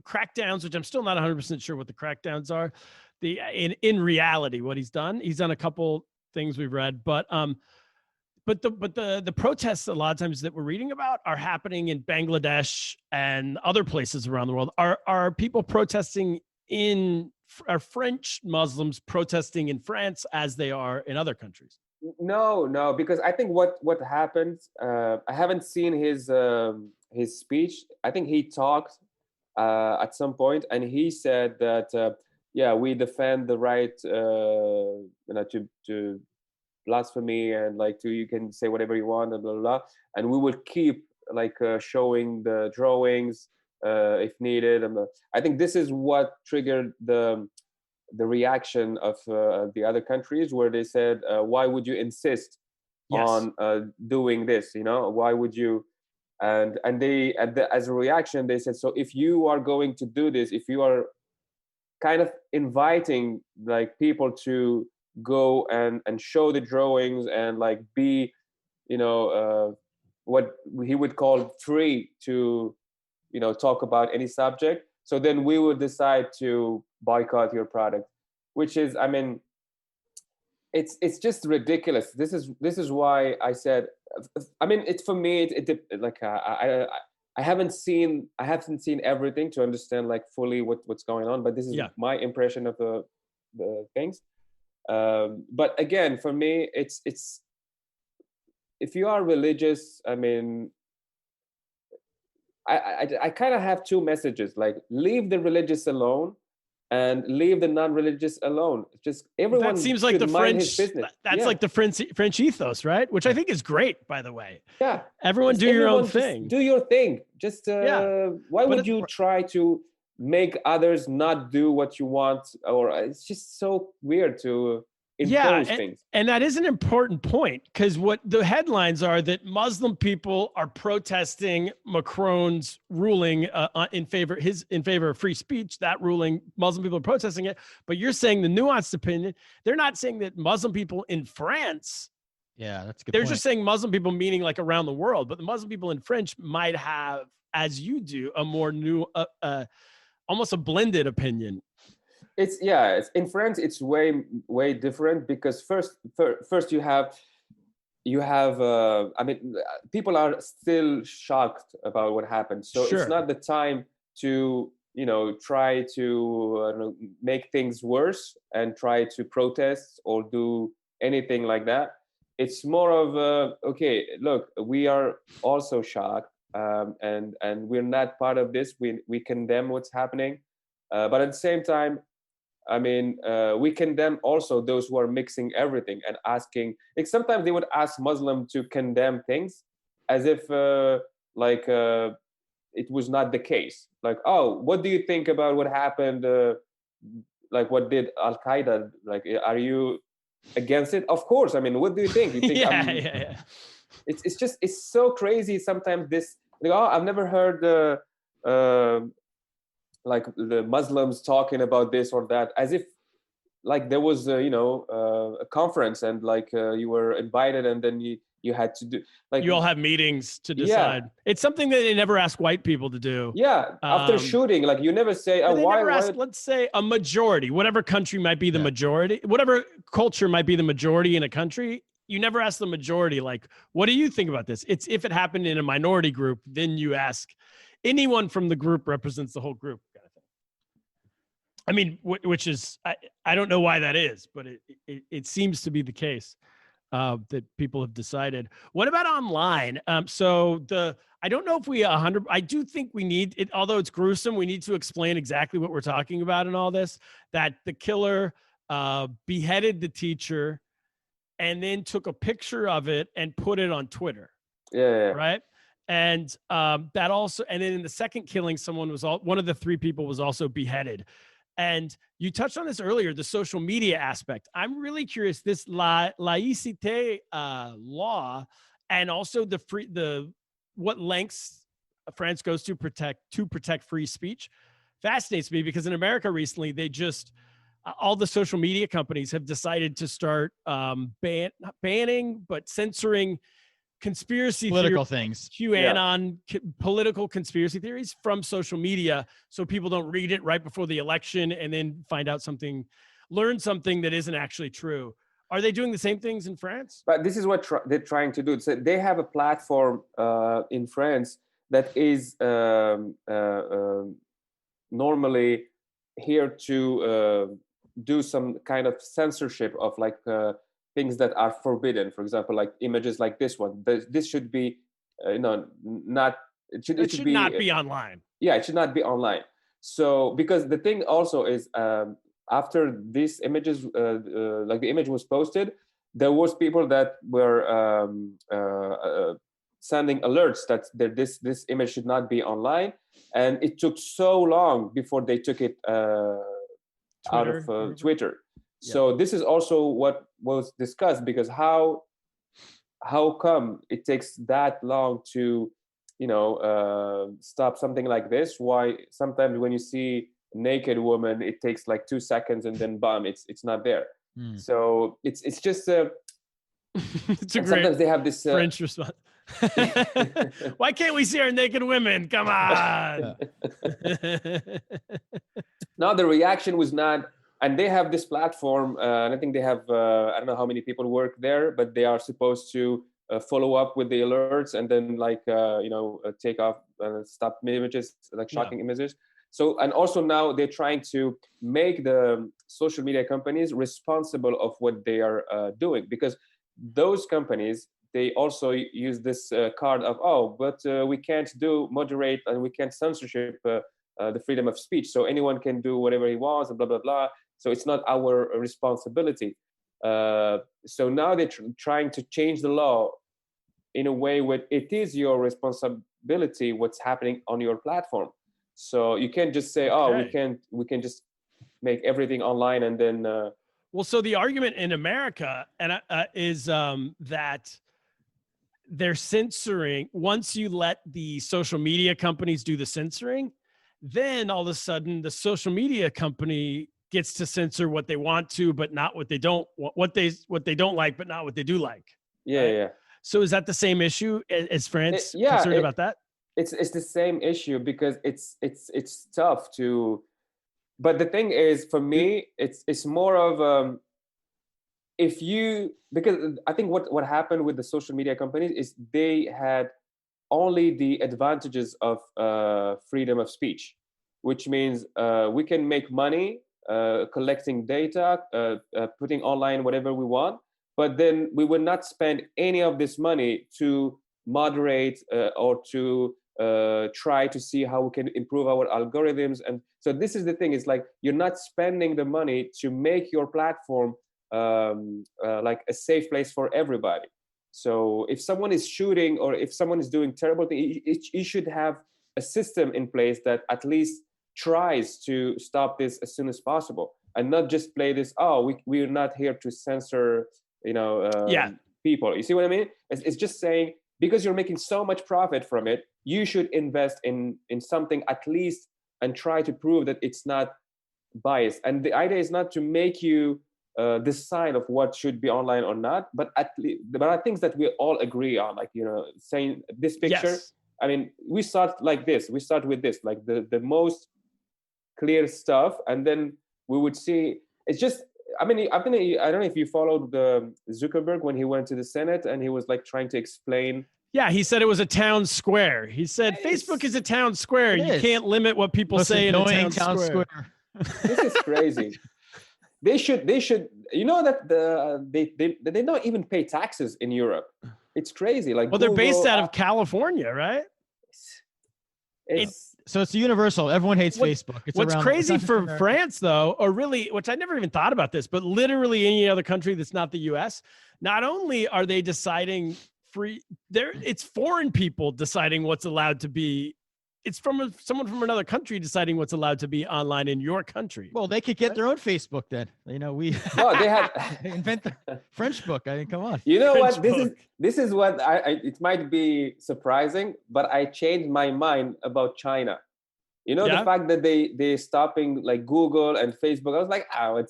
crackdowns, which I'm still not 100% sure what the crackdowns are. In reality, what he's done a couple things we've read, but the protests a lot of times that we're reading about are happening in Bangladesh and other places around the world. Are people protesting are French Muslims protesting in France as they are in other countries? No, because I think what happened, I haven't seen his speech. I think he talked at some point, and he said that we defend the right to blasphemy, and like you can say whatever you want, and blah blah blah, and we will keep like showing the drawings if needed. And I think this is what triggered the reaction of the other countries, where they said, why would you insist on doing this? You know, why would you? And they, as a reaction, they said, so if you are going to do this, if you are kind of inviting like people to go and show the drawings and like be, you know, what he would call free to, you know, talk about any subject, so then we would decide to boycott your product, which is, I mean, it's just ridiculous. This is why I said, I mean, it's for me, I haven't seen everything to understand like fully what's going on, but this is my impression of the things. But again, for me, it's if you are religious, I mean, I kind of have two messages, like leave the religious alone and leave the non-religious alone. Just everyone, that seems like the French business. That's like the French ethos, right? Which I think is great, by the way. Yeah, everyone do your own thing. Do your thing. Just why would you try to make others not do what you want? Or it's just so weird to impose things. And that is an important point, because what the headlines are that Muslim people are protesting Macron's ruling in favor of free speech. That ruling, Muslim people are protesting it. But you're saying the nuanced opinion. They're not saying that Muslim people in France. Yeah, that's a good. They're just saying Muslim people, meaning like around the world. But the Muslim people in French might have, as you do, a more new, almost a blended opinion. It's in France. It's way different, because first you have I mean, people are still shocked about what happened, so it's not the time to, you know, try to make things worse and try to protest or do anything like that. It's more of okay, look, we are also shocked, and we're not part of this. We condemn what's happening, but at the same time, I mean, we condemn also those who are mixing everything and asking. Like sometimes they would ask Muslim to condemn things as if it was not the case. Like, oh, what do you think about what happened? Like, what did Al Qaeda? Like, are you against it? Of course. I mean, what do you think? You think It's so crazy sometimes. This, like, oh, I've never heard like the Muslims talking about this or that, as if like there was a conference and like you were invited and then you had to do, like, you all have meetings to decide. It's something that they never ask white people to do. After shooting, like you never say, oh, why ask, let's say a majority, whatever country might be the majority, whatever culture might be the majority in a country, you never ask the majority, like, what do you think about this? It's if it happened in a minority group, then you ask. Anyone from the group represents the whole group, kind of thing. I mean, which is, I don't know why that is, but it seems to be the case that people have decided. What about online? So I don't know if I do think we need it, although it's gruesome, we need to explain exactly what we're talking about in all this, that the killer beheaded the teacher and then took a picture of it and put it on Twitter. Yeah. Right? And that also, and then in the second killing, one of the three people was also beheaded. And you touched on this earlier, the social media aspect. I'm really curious, this laïcité law, and also what lengths France goes to protect free speech fascinates me, because in America recently, they just, all the social media companies have decided to start not banning, but censoring Political things. QAnon, political conspiracy theories from social media, so people don't read it right before the election and then learn something that isn't actually true. Are they doing the same things in France? But this is what they're trying to do. So they have a platform in France that is normally here to do some kind of censorship of like things that are forbidden. For example, like images like this one. This should be, not. It should not be online. Yeah, it should not be online. So because the thing also is, after these images, like the image was posted, there was people that were sending alerts that this image should not be online, and it took so long before they took it out of Twitter. Yeah. So this is also what was discussed, because how come it takes that long to stop something like this? Why sometimes when you see a naked woman, it takes like 2 seconds and then bam, it's not there. So it's just it's a great, sometimes they have this French response. Why can't we see our naked women? Come on. No, the reaction was not. And they have this platform, and I think they have, I don't know how many people work there, but they are supposed to follow up with the alerts and then take off and stop images, like shocking images. So, and also now they're trying to make the social media companies responsible of what they are doing, because those companies, they also use this card of, we can't moderate and we can't censorship the freedom of speech. So anyone can do whatever he wants and blah, blah, blah. So it's not our responsibility. So now they're trying to change the law in a way where it is your responsibility what's happening on your platform. So you can't just say, we can just make everything online and then. Well, so the argument in America is that they're censoring. Once you let the social media companies do the censoring, then all of a sudden the social media company gets to censor what they want to, but not what they don't, what they don't like, but not what they do like. Yeah, right? yeah. So is that the same issue as France? Concerned about that? It's the same issue, because it's tough to. But the thing is, for me, it's more of because I think what happened with the social media companies is they had only the advantages of freedom of speech, which means we can make money collecting data, putting online whatever we want, but then we will not spend any of this money to moderate or to try to see how we can improve our algorithms. And so this is the thing, is like you're not spending the money to make your platform like a safe place for everybody. So if someone is shooting or if someone is doing terrible things, you should have a system in place that at least tries to stop this as soon as possible, and not just play this, we're not here to censor people. You see what I mean? It's just saying, because you're making so much profit from it, you should invest in something at least and try to prove that it's not biased. And the idea is not to make you decide of what should be online or not, but at least there are things that we all agree on, like saying this picture. Yes. I mean, we start like this. We start with this, like the most clear stuff, and then we would see. It's just. I mean, I don't know if you followed the Zuckerberg when he went to the Senate and he was like trying to explain. Yeah, he said it was a town square. He said Facebook is a town square. You can't limit what people say in a town square. This is crazy. They should. You know that they don't even pay taxes in Europe. It's crazy. Like, well, they're based out of California, right? So it's universal. Everyone hates Facebook. What's crazy for France, though, or really, which I never even thought about this, but literally any other country that's not the US, not only are they deciding free. It's foreign people deciding what's allowed to be. It's from someone from another country deciding what's allowed to be online in your country. Well, they could get their own Facebook then. You know, we No, they have. invent the French book. I mean, come on. You know French what? book. This is what it might be surprising, but I changed my mind about China. You know, Yeah? the fact that they're stopping like Google and Facebook. I was like, oh,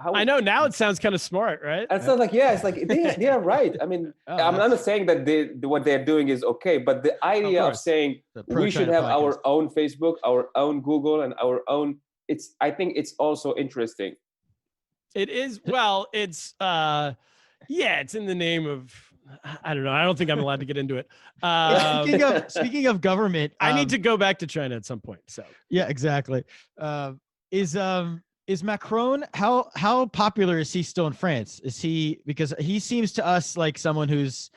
how I know now it sounds kind of smart, right? And so like, yeah, it's like they are right. I mean, Oh, I'm not saying that what they're doing is okay, but the idea of course. saying The we should pro-China have podcast. our own Facebook, our own Google, and our own. I think it's also interesting. It is. Well, it's it's in the name of, I don't know. I don't think I'm allowed to get into it. Speaking of government, I need to go back to China at some point. So Yeah, exactly. Is Macron, how popular is he still in France? Is he, because he seems to us like someone who's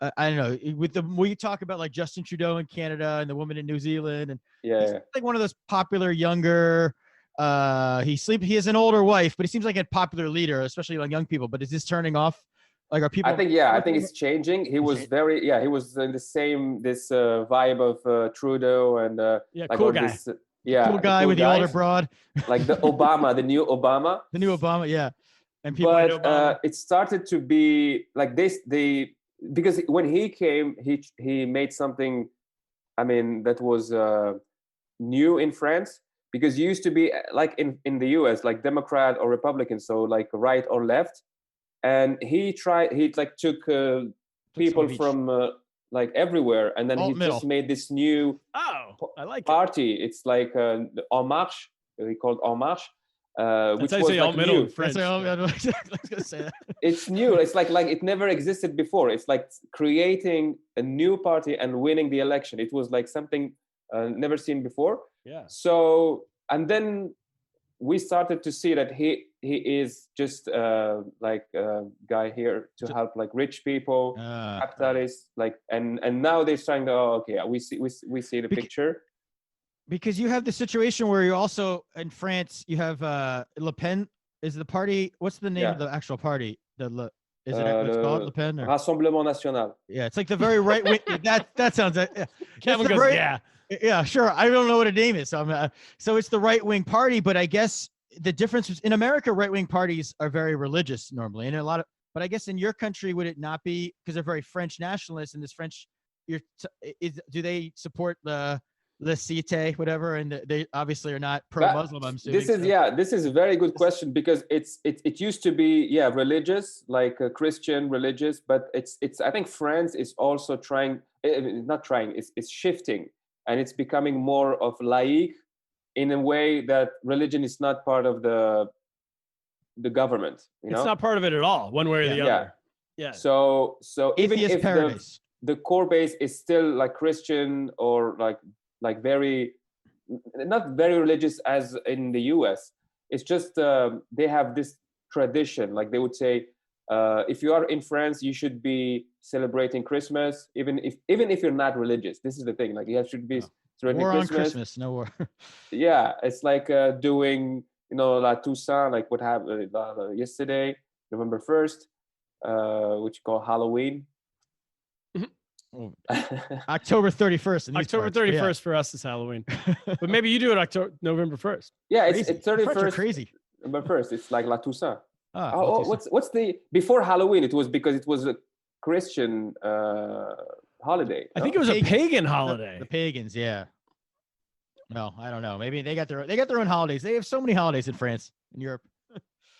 I don't know, we talk about like Justin Trudeau in Canada and the woman in New Zealand, and he's like one of those popular younger. He has an older wife, but he seems like a popular leader, especially among young people. But is this turning off? Like, are people? I think it's changing. He was he was in the same vibe of Trudeau and like cool guy. This, cool guy with the older broad, like the Obama, the new Obama. The new Obama, yeah. And people, but it started to be like this. Because when he came, he made something. I mean, that was new in France, because you used to be like in the US, like Democrat or Republican, so like right or left. And he like took people from like everywhere, and then he just made this new I like party. It's like En Marche. We called En Marche, which was like new. French. I was gonna say that. It's new. It's like it never existed before. It's like creating a new party and winning the election. It was like something never seen before. Yeah. So, and then we started to see that he is just like a guy here to help like rich people, capitalists, like, and now they're trying to we see the picture. Because you have the situation where you also in France you have Le Pen is the party. What's the name of the actual party? Is it what's called Le Pen? Or? Rassemblement National. Yeah, it's like the very right wing. that sounds like Kevin goes, yeah. Yeah, sure. I don't know what a name is. So it's the right wing party, but I guess the difference is in America, right wing parties are very religious normally, and but I guess in your country, would it not be, because they're very French nationalists, and this French, do they support the Cite, whatever, and they obviously are not pro-Muslim. I'm assuming. This is a very good question, because it used to be religious, like Christian religious, but it's I think France is also it's shifting. And it's becoming more of laïque, in a way that religion is not part of the government. You know? It's not part of it at all, one way or the other. Yeah. So even if the core base is still like Christian or like very, not very religious as in the US, it's just they have this tradition. Like they would say, if you are in France, you should be celebrating Christmas, even if you're not religious. This is the thing. Like you should be celebrating war Christmas. On Christmas, no war. Yeah, it's like doing La Toussaint, like what happened yesterday, November 1st, which you call Halloween. October 31st. October 31st for us is Halloween, but maybe you do it November 1st. Yeah, it's 31st. Crazy. November 1st. It's like La Toussaint. What's the before Halloween? It was because it was a Christian holiday. I think it was a pagan holiday. The pagans, yeah. No, I don't know. Maybe they got their own holidays. They have so many holidays in France and Europe.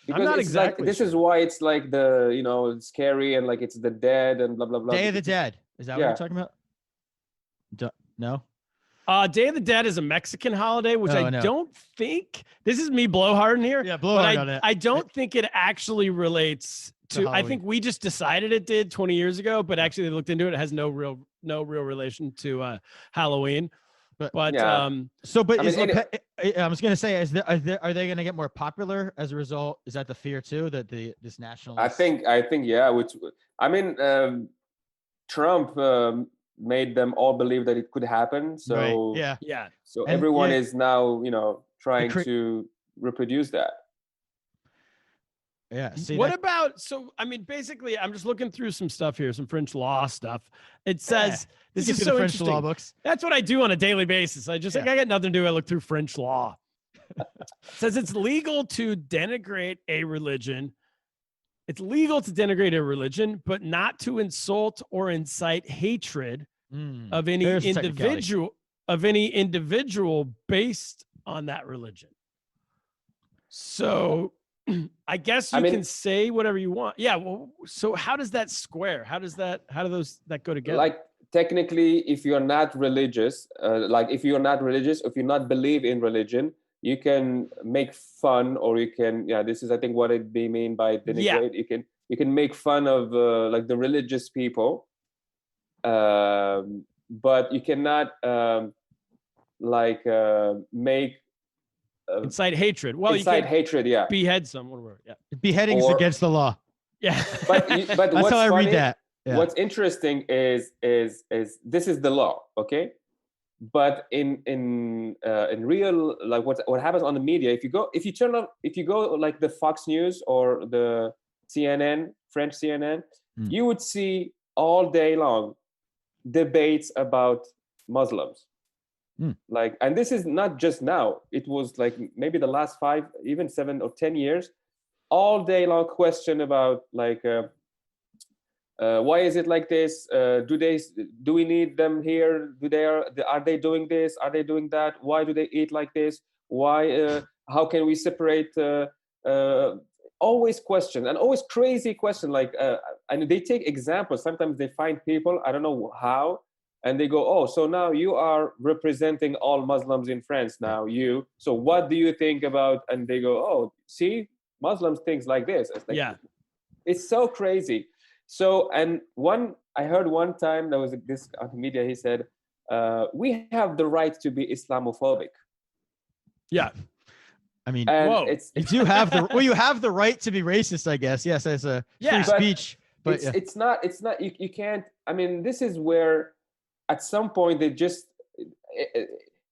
Because I'm not exactly. This is why it's like it's scary, and like it's the dead and blah blah blah. Day of the Dead. Is that what you're talking about? No. Day of the Dead is a Mexican holiday, which don't think, this is me blowharding here. Yeah, blowhard on it. I don't think it actually relates to I think we just decided it did 20 years ago, but actually they looked into it. It has no real relation to Halloween. But I was gonna say, are they gonna get more popular as a result? Is that the fear too, that this national? I think yeah. Which I mean, Trump made them all believe that it could happen. So yeah. So everyone is now trying to reproduce that. Yeah. See, What that- about, so, I mean, basically, I'm just looking through some stuff here, some French law stuff. It says, you this get is through so the French interesting. law books. That's what I do on a daily basis. I just, like, I got nothing to do. I look through French law. It says it's legal to denigrate a religion. It's legal to denigrate a religion, but not to insult or incite hatred of any There's a technicality. individual based on that religion. So I guess you can say whatever you want. Yeah. Well, so how does that square? How do those that go together? Like technically, if you're not religious, if you're not believe in religion, you can make fun, or you can, this is I think what they mean by denigrate. You can make fun of like the religious people, but you cannot make incite hatred. Well, incite you can hatred. Yeah, behead someone. Yeah. Beheading's against the law. Yeah. but That's what's how I funny, read that. Yeah. What's interesting is this is the law, okay? But in real, like what happens on the media, if you go like the Fox News or the CNN, French CNN, you would see all day long debates about Muslims. Like, and this is not just now. It was like maybe the last 5, even 7 or 10 years, all day long question about like why is it like this? Do we need them here? Are they doing this? Are they doing that? Why do they eat like this? Why? How can we separate? Always question, and always crazy question. Like, and they take examples. Sometimes they find people, I don't know how, and they go, "Oh, so now you are representing all Muslims in France. Now you. So what do you think about?" And they go, "Oh, see, Muslims think like this." It's like, it's so crazy. So, and I heard one time there was this on the media, he said, we have the right to be Islamophobic. Yeah. I mean, and you have the right to be racist, I guess. Yes, as a free speech. But it's not, you can't, I mean, this is where at some point they just,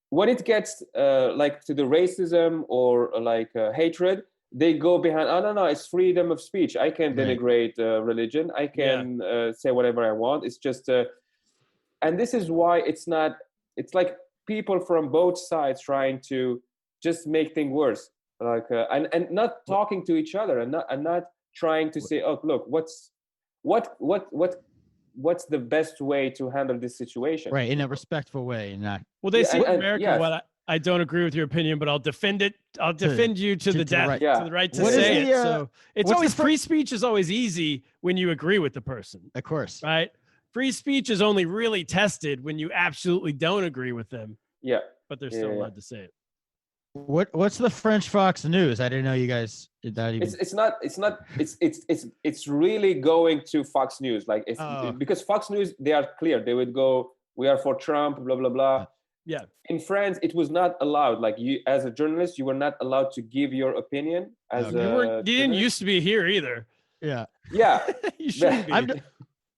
when it gets like to the racism or like hatred, they go behind, oh, no, it's freedom of speech. I can denigrate religion. I can say whatever I want. It's just, and this is why it's like people from both sides trying to just make things worse. Like, and not talking to each other and not trying to say, oh, look, what's the best way to handle this situation? Right, in a respectful way. And not. Well, they say in America, I don't agree with your opinion, but I'll defend it. I'll defend you to the death, to the right to say it. So it's always free speech is always easy when you agree with the person. Of course. Right? Free speech is only really tested when you absolutely don't agree with them. Yeah. But they're still allowed to say it. What's the French Fox News? I didn't know you guys did that even. It's really going to Fox News. Like because Fox News, they are clear. They would go, we are for Trump, blah, blah, blah. Yeah. In France, it was not allowed. Like you, as a journalist, you were not allowed to give your opinion. As you didn't used to be here either. Yeah. Yeah. You should be.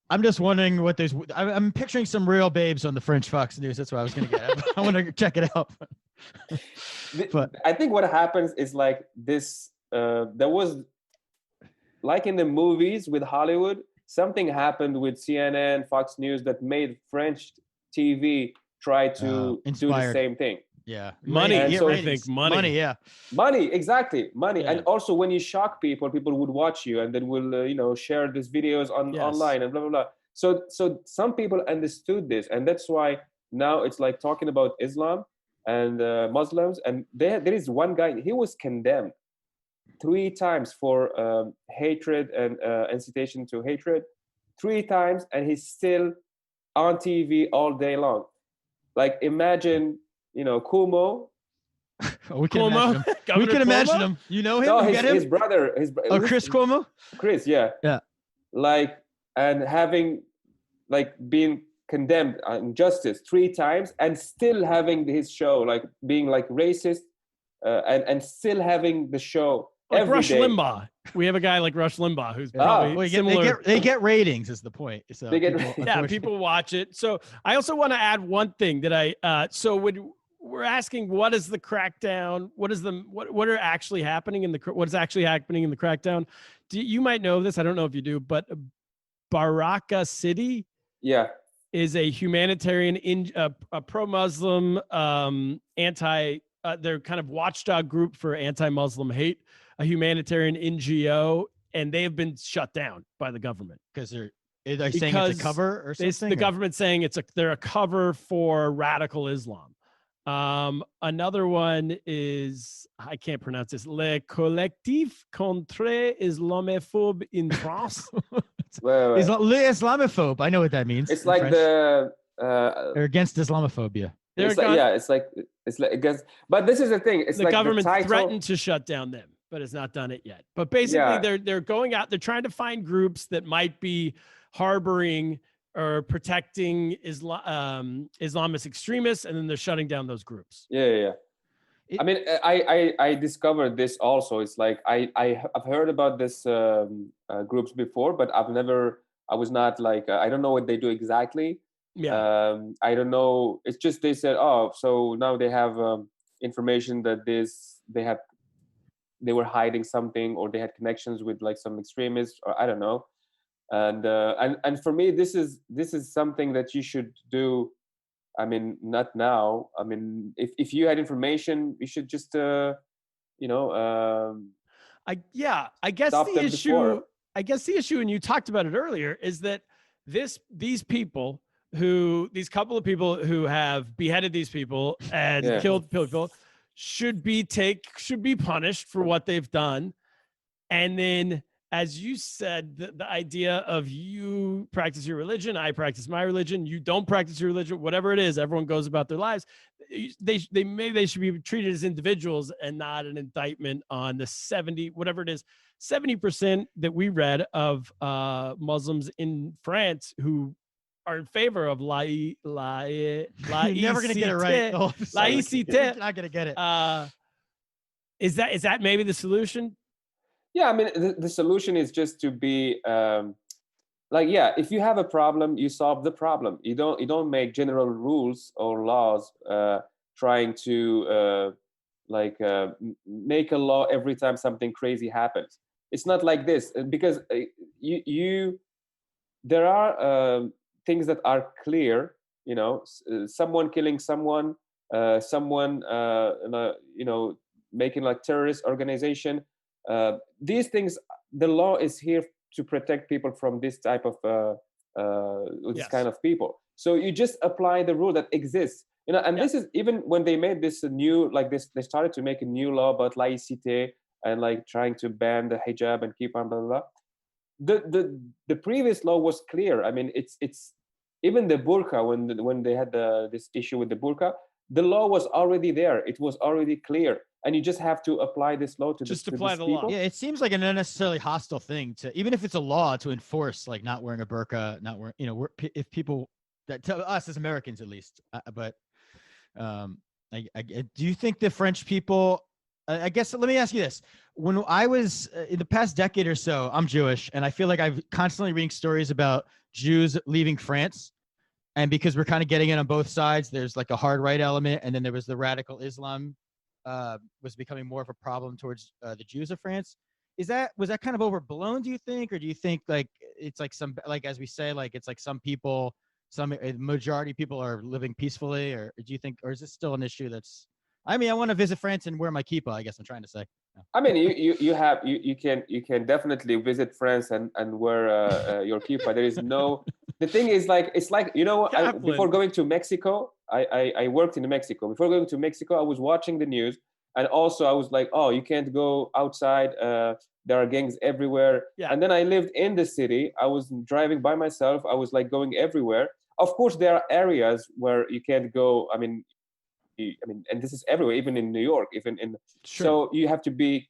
I'm just wondering what there's. I'm picturing some real babes on the French Fox News. That's what I was going to get at. I want to check it out. But I think what happens is like this. There was, like in the movies with Hollywood, something happened with CNN, Fox News that made French TV try to do the same thing. Yeah. Money. I think money. Yeah. Money. Exactly. Money. Yeah. And also when you shock people would watch you and then will, share these videos online and blah, blah, blah. So some people understood this. And that's why now it's like talking about Islam and Muslims. And there is one guy, he was condemned 3 times for hatred and incitation to hatred. 3 times. And he's still on TV all day long. Like imagine, Cuomo. We can imagine him. We can imagine him. You know him? No, you his brother. Chris Cuomo? Chris, yeah. Yeah. Like, and having, like, been condemned on justice 3 times and still having his show, like, being, like, racist and still having the show like every Rush day. Limbaugh. We have a guy like Rush Limbaugh who's probably similar. They get ratings is the point. So They get people watch it. So I also want to add one thing that so we're asking, what is the crackdown? What is what are actually happening what is actually happening in the crackdown? You might know this. I don't know if you do, but Baraka City Yeah. is a humanitarian, a pro-Muslim, they're kind of watchdog group for anti-Muslim hate, a humanitarian NGO, and they have been shut down by the government because they're saying it's a cover or something. The government's saying they're a cover for radical Islam. Another one is, I can't pronounce this, Le Collectif contre Islamophobe in France. Wait. Islamophobe. I know what that means. It's like They're against Islamophobia. It's like against. But this is the thing. It's the like government the title, threatened to shut down them, but it's not done it yet. But basically, they're going out. They're trying to find groups that might be harboring or protecting Islamist extremists, and then they're shutting down those groups. Yeah. I mean, I discovered this also. It's like I've heard about this groups before, but I was not like I don't know what they do exactly. Yeah. I don't know. It's just they said, oh, so now they have information that they were hiding something, or they had connections with like some extremists, or I don't know. And for me, this is something that you should do. I mean, not now. I mean, if you had information, you should just I guess the issue before. I guess the issue, and you talked about it earlier, is that these couple of people who have beheaded these people and killed people should be punished for what they've done. And then, as you said, the idea of you practice your religion, I practice my religion, you don't practice your religion, whatever it is, everyone goes about their lives. They should be treated as individuals and not an indictment on the 70% that we read of Muslims in France who are in favor of You're never gonna get it right. Laïcité. Not gonna get it. Is that maybe the solution? Yeah, I mean, the solution is just to be if you have a problem, you solve the problem. You don't make general rules or laws trying to make a law every time something crazy happens. It's not like this, because there are things that are clear. Someone killing someone, someone making like terrorist organization. These things, the law is here to protect people from this type of this kind of people. So you just apply the rule that exists. This is even when they made this new, like this, they started to make a new law about laïcité and like trying to ban the hijab and keep on blah blah blah. The previous law was clear. I mean, it's even the burqa, when they had this issue with the burqa, the law was already there. It was already clear. And you just have to apply this law to apply the people. law. Yeah, it seems like an unnecessarily hostile thing to, even if it's a law, to enforce, like not wearing a burqa, not wearing, if people, that to us as Americans at least. But do you think the French people? I guess let me ask you this: when I was in the past decade or so, I'm Jewish, and I feel like I've constantly reading stories about Jews leaving France. And because we're kind of getting it on both sides, there's like a hard right element, and then there was the radical Islam. Was becoming more of a problem towards the Jews of France. Was that kind of overblown, do you think? Or do you think like it's like some, like as we say, like it's like some people, some majority people are living peacefully, or do you think, or is this still an issue that's, I mean, I want to visit France and wear my kippah, I guess I'm trying to say. I mean, you can definitely visit France and wear your kippah. There is no, the thing is like, it's like, before going to Mexico, I worked in Mexico. Before going to Mexico, I was watching the news, and also I was like, oh, you can't go outside. There are gangs everywhere. Yeah. And then I lived in the city. I was driving by myself. I was like going everywhere. Of course, there are areas where you can't go. I mean, and this is everywhere, even in New York, even in. Sure. So you have to be,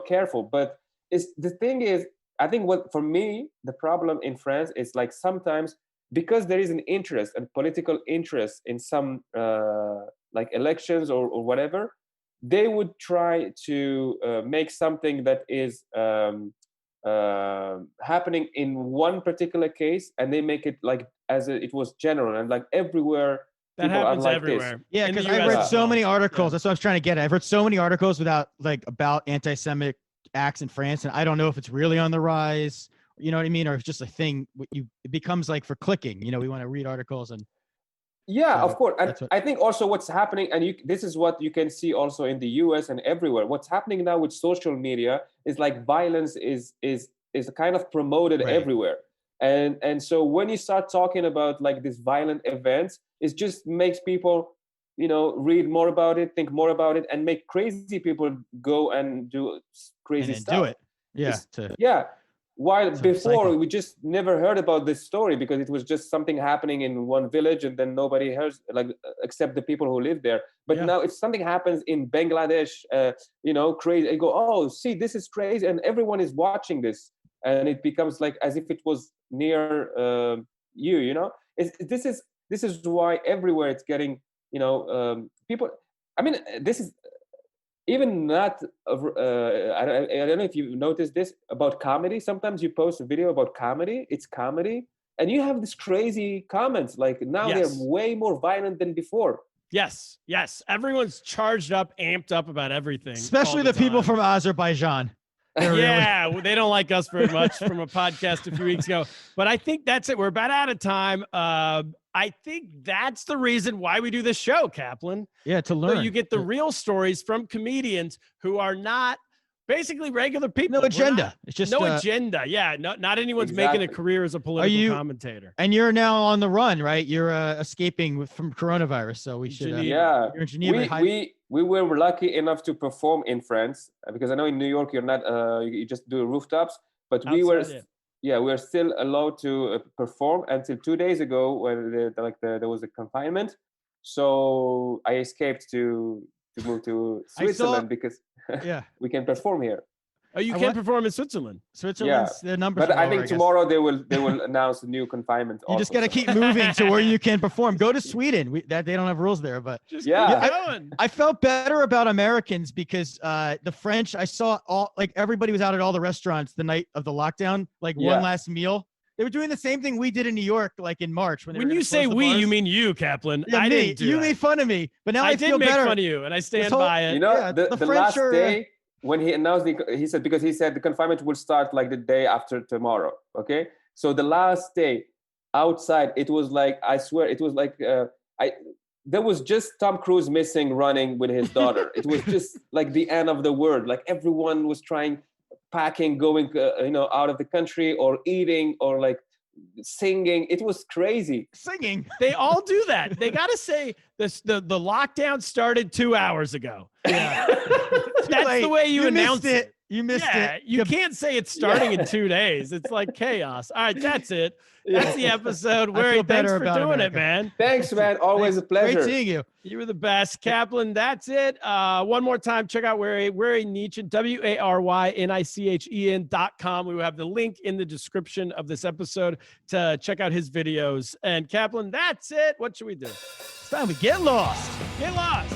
careful. But the thing is, I think for me, the problem in France is like sometimes, because there is an interest and political interest in some like elections or whatever, they would try to make something that is happening in one particular case, and they make it like it was general, and like everywhere That people are happens like this. everywhere. Yeah, In the because I've US read as so well. many articles. Yeah. That's what I was trying to get at. I've read so many articles about anti-Semitic acts in France, and I don't know if it's really on the rise. You know what I mean? Or if it's just a thing. It becomes like for clicking. You know, we want to read articles and. Yeah, So of course. And that's what- I think also what's happening, and this is what you can see also in the US and everywhere. What's happening now with social media is like violence is kind of promoted Right. everywhere. And so when you start talking about like these violent events, it just makes people, read more about it, think more about it, and make crazy people go and do crazy and then stuff. do it. Yeah. It's- yeah. While It's a before cycle. we just never heard about this story because it was just something happening in one village and then nobody hears, like, except the people who live there. But Yeah. now if something happens in Bangladesh, crazy, you go, oh, see, this is crazy, and everyone is watching this, and it becomes like as if it was near you. This is why everywhere it's getting, people. I mean, this is. Even not, I don't know if you've noticed this about comedy. Sometimes you post a video about comedy, it's comedy, and you have these crazy comments. Like now Yes. they're way more violent than before. Yes. Everyone's charged up, amped up about everything. Especially all the people time. from Azerbaijan. They're really- Yeah, well, they don't like us very much from a podcast a few weeks ago. But I think that's it. We're about out of time. I think that's the reason why we do this show, Kaplan. yeah, to So learn. you get the real stories from comedians who are not basically regular people. no We're agenda. not- It's just no agenda. Yeah, not anyone's making a Exactly. career as a political you- commentator. And you're now on the run, right? You're escaping from coronavirus, so we should. Geneva. Yeah, You're in Geneva. we were lucky enough to perform in France because I know in New York you're not. You just do rooftops, but we were. Outside, Yeah, we're still allowed to perform until 2 days ago when there was a confinement. So I escaped to move to Switzerland because Yeah, we can perform here. Oh, you I can't want- perform in Switzerland. Switzerland's the numbers. But are I lower, think guess. tomorrow they will announce a new confinement. You just got to also, keep moving to where you can perform. Go to Sweden. They don't have rules there, but Just Yeah. keep going. I felt better about Americans because the French, I saw everybody was out at all the restaurants the night of the lockdown, like Yeah. one last meal. They were doing the same thing we did in New York, like in March. When When you say we, you mean you, Kaplan. yeah, I me. didn't do You that. made fun of me, but now I, I did feel make better. fun of you, and I stand whole- by it. You know, Yeah, the the last French are, day when he announced he said the confinement will start like the day after tomorrow. Okay, so the last day outside, it was like, I swear, it was like there was just Tom Cruise missing running with his daughter. It was just like the end of the world. Like everyone was packing, going out of the country, or eating, or like singing. It was crazy. Singing. They all do that. They got to say this. The lockdown started 2 hours ago. Yeah. That's the way you announce missed it. You missed Yeah, it. you can't say it's starting in 2 days. It's like chaos. All right, that's it. That's the episode. I Worry, feel thanks better for about doing America. it, man. Thanks, man. Always a pleasure. Great seeing you. You were the best, Kaplan. That's it. One more time, check out Worry Nichen, WARYNICHEN.com. We will have the link in the description of this episode to check out his videos. And Kaplan, that's it. What should we do? It's time we get lost. Get lost.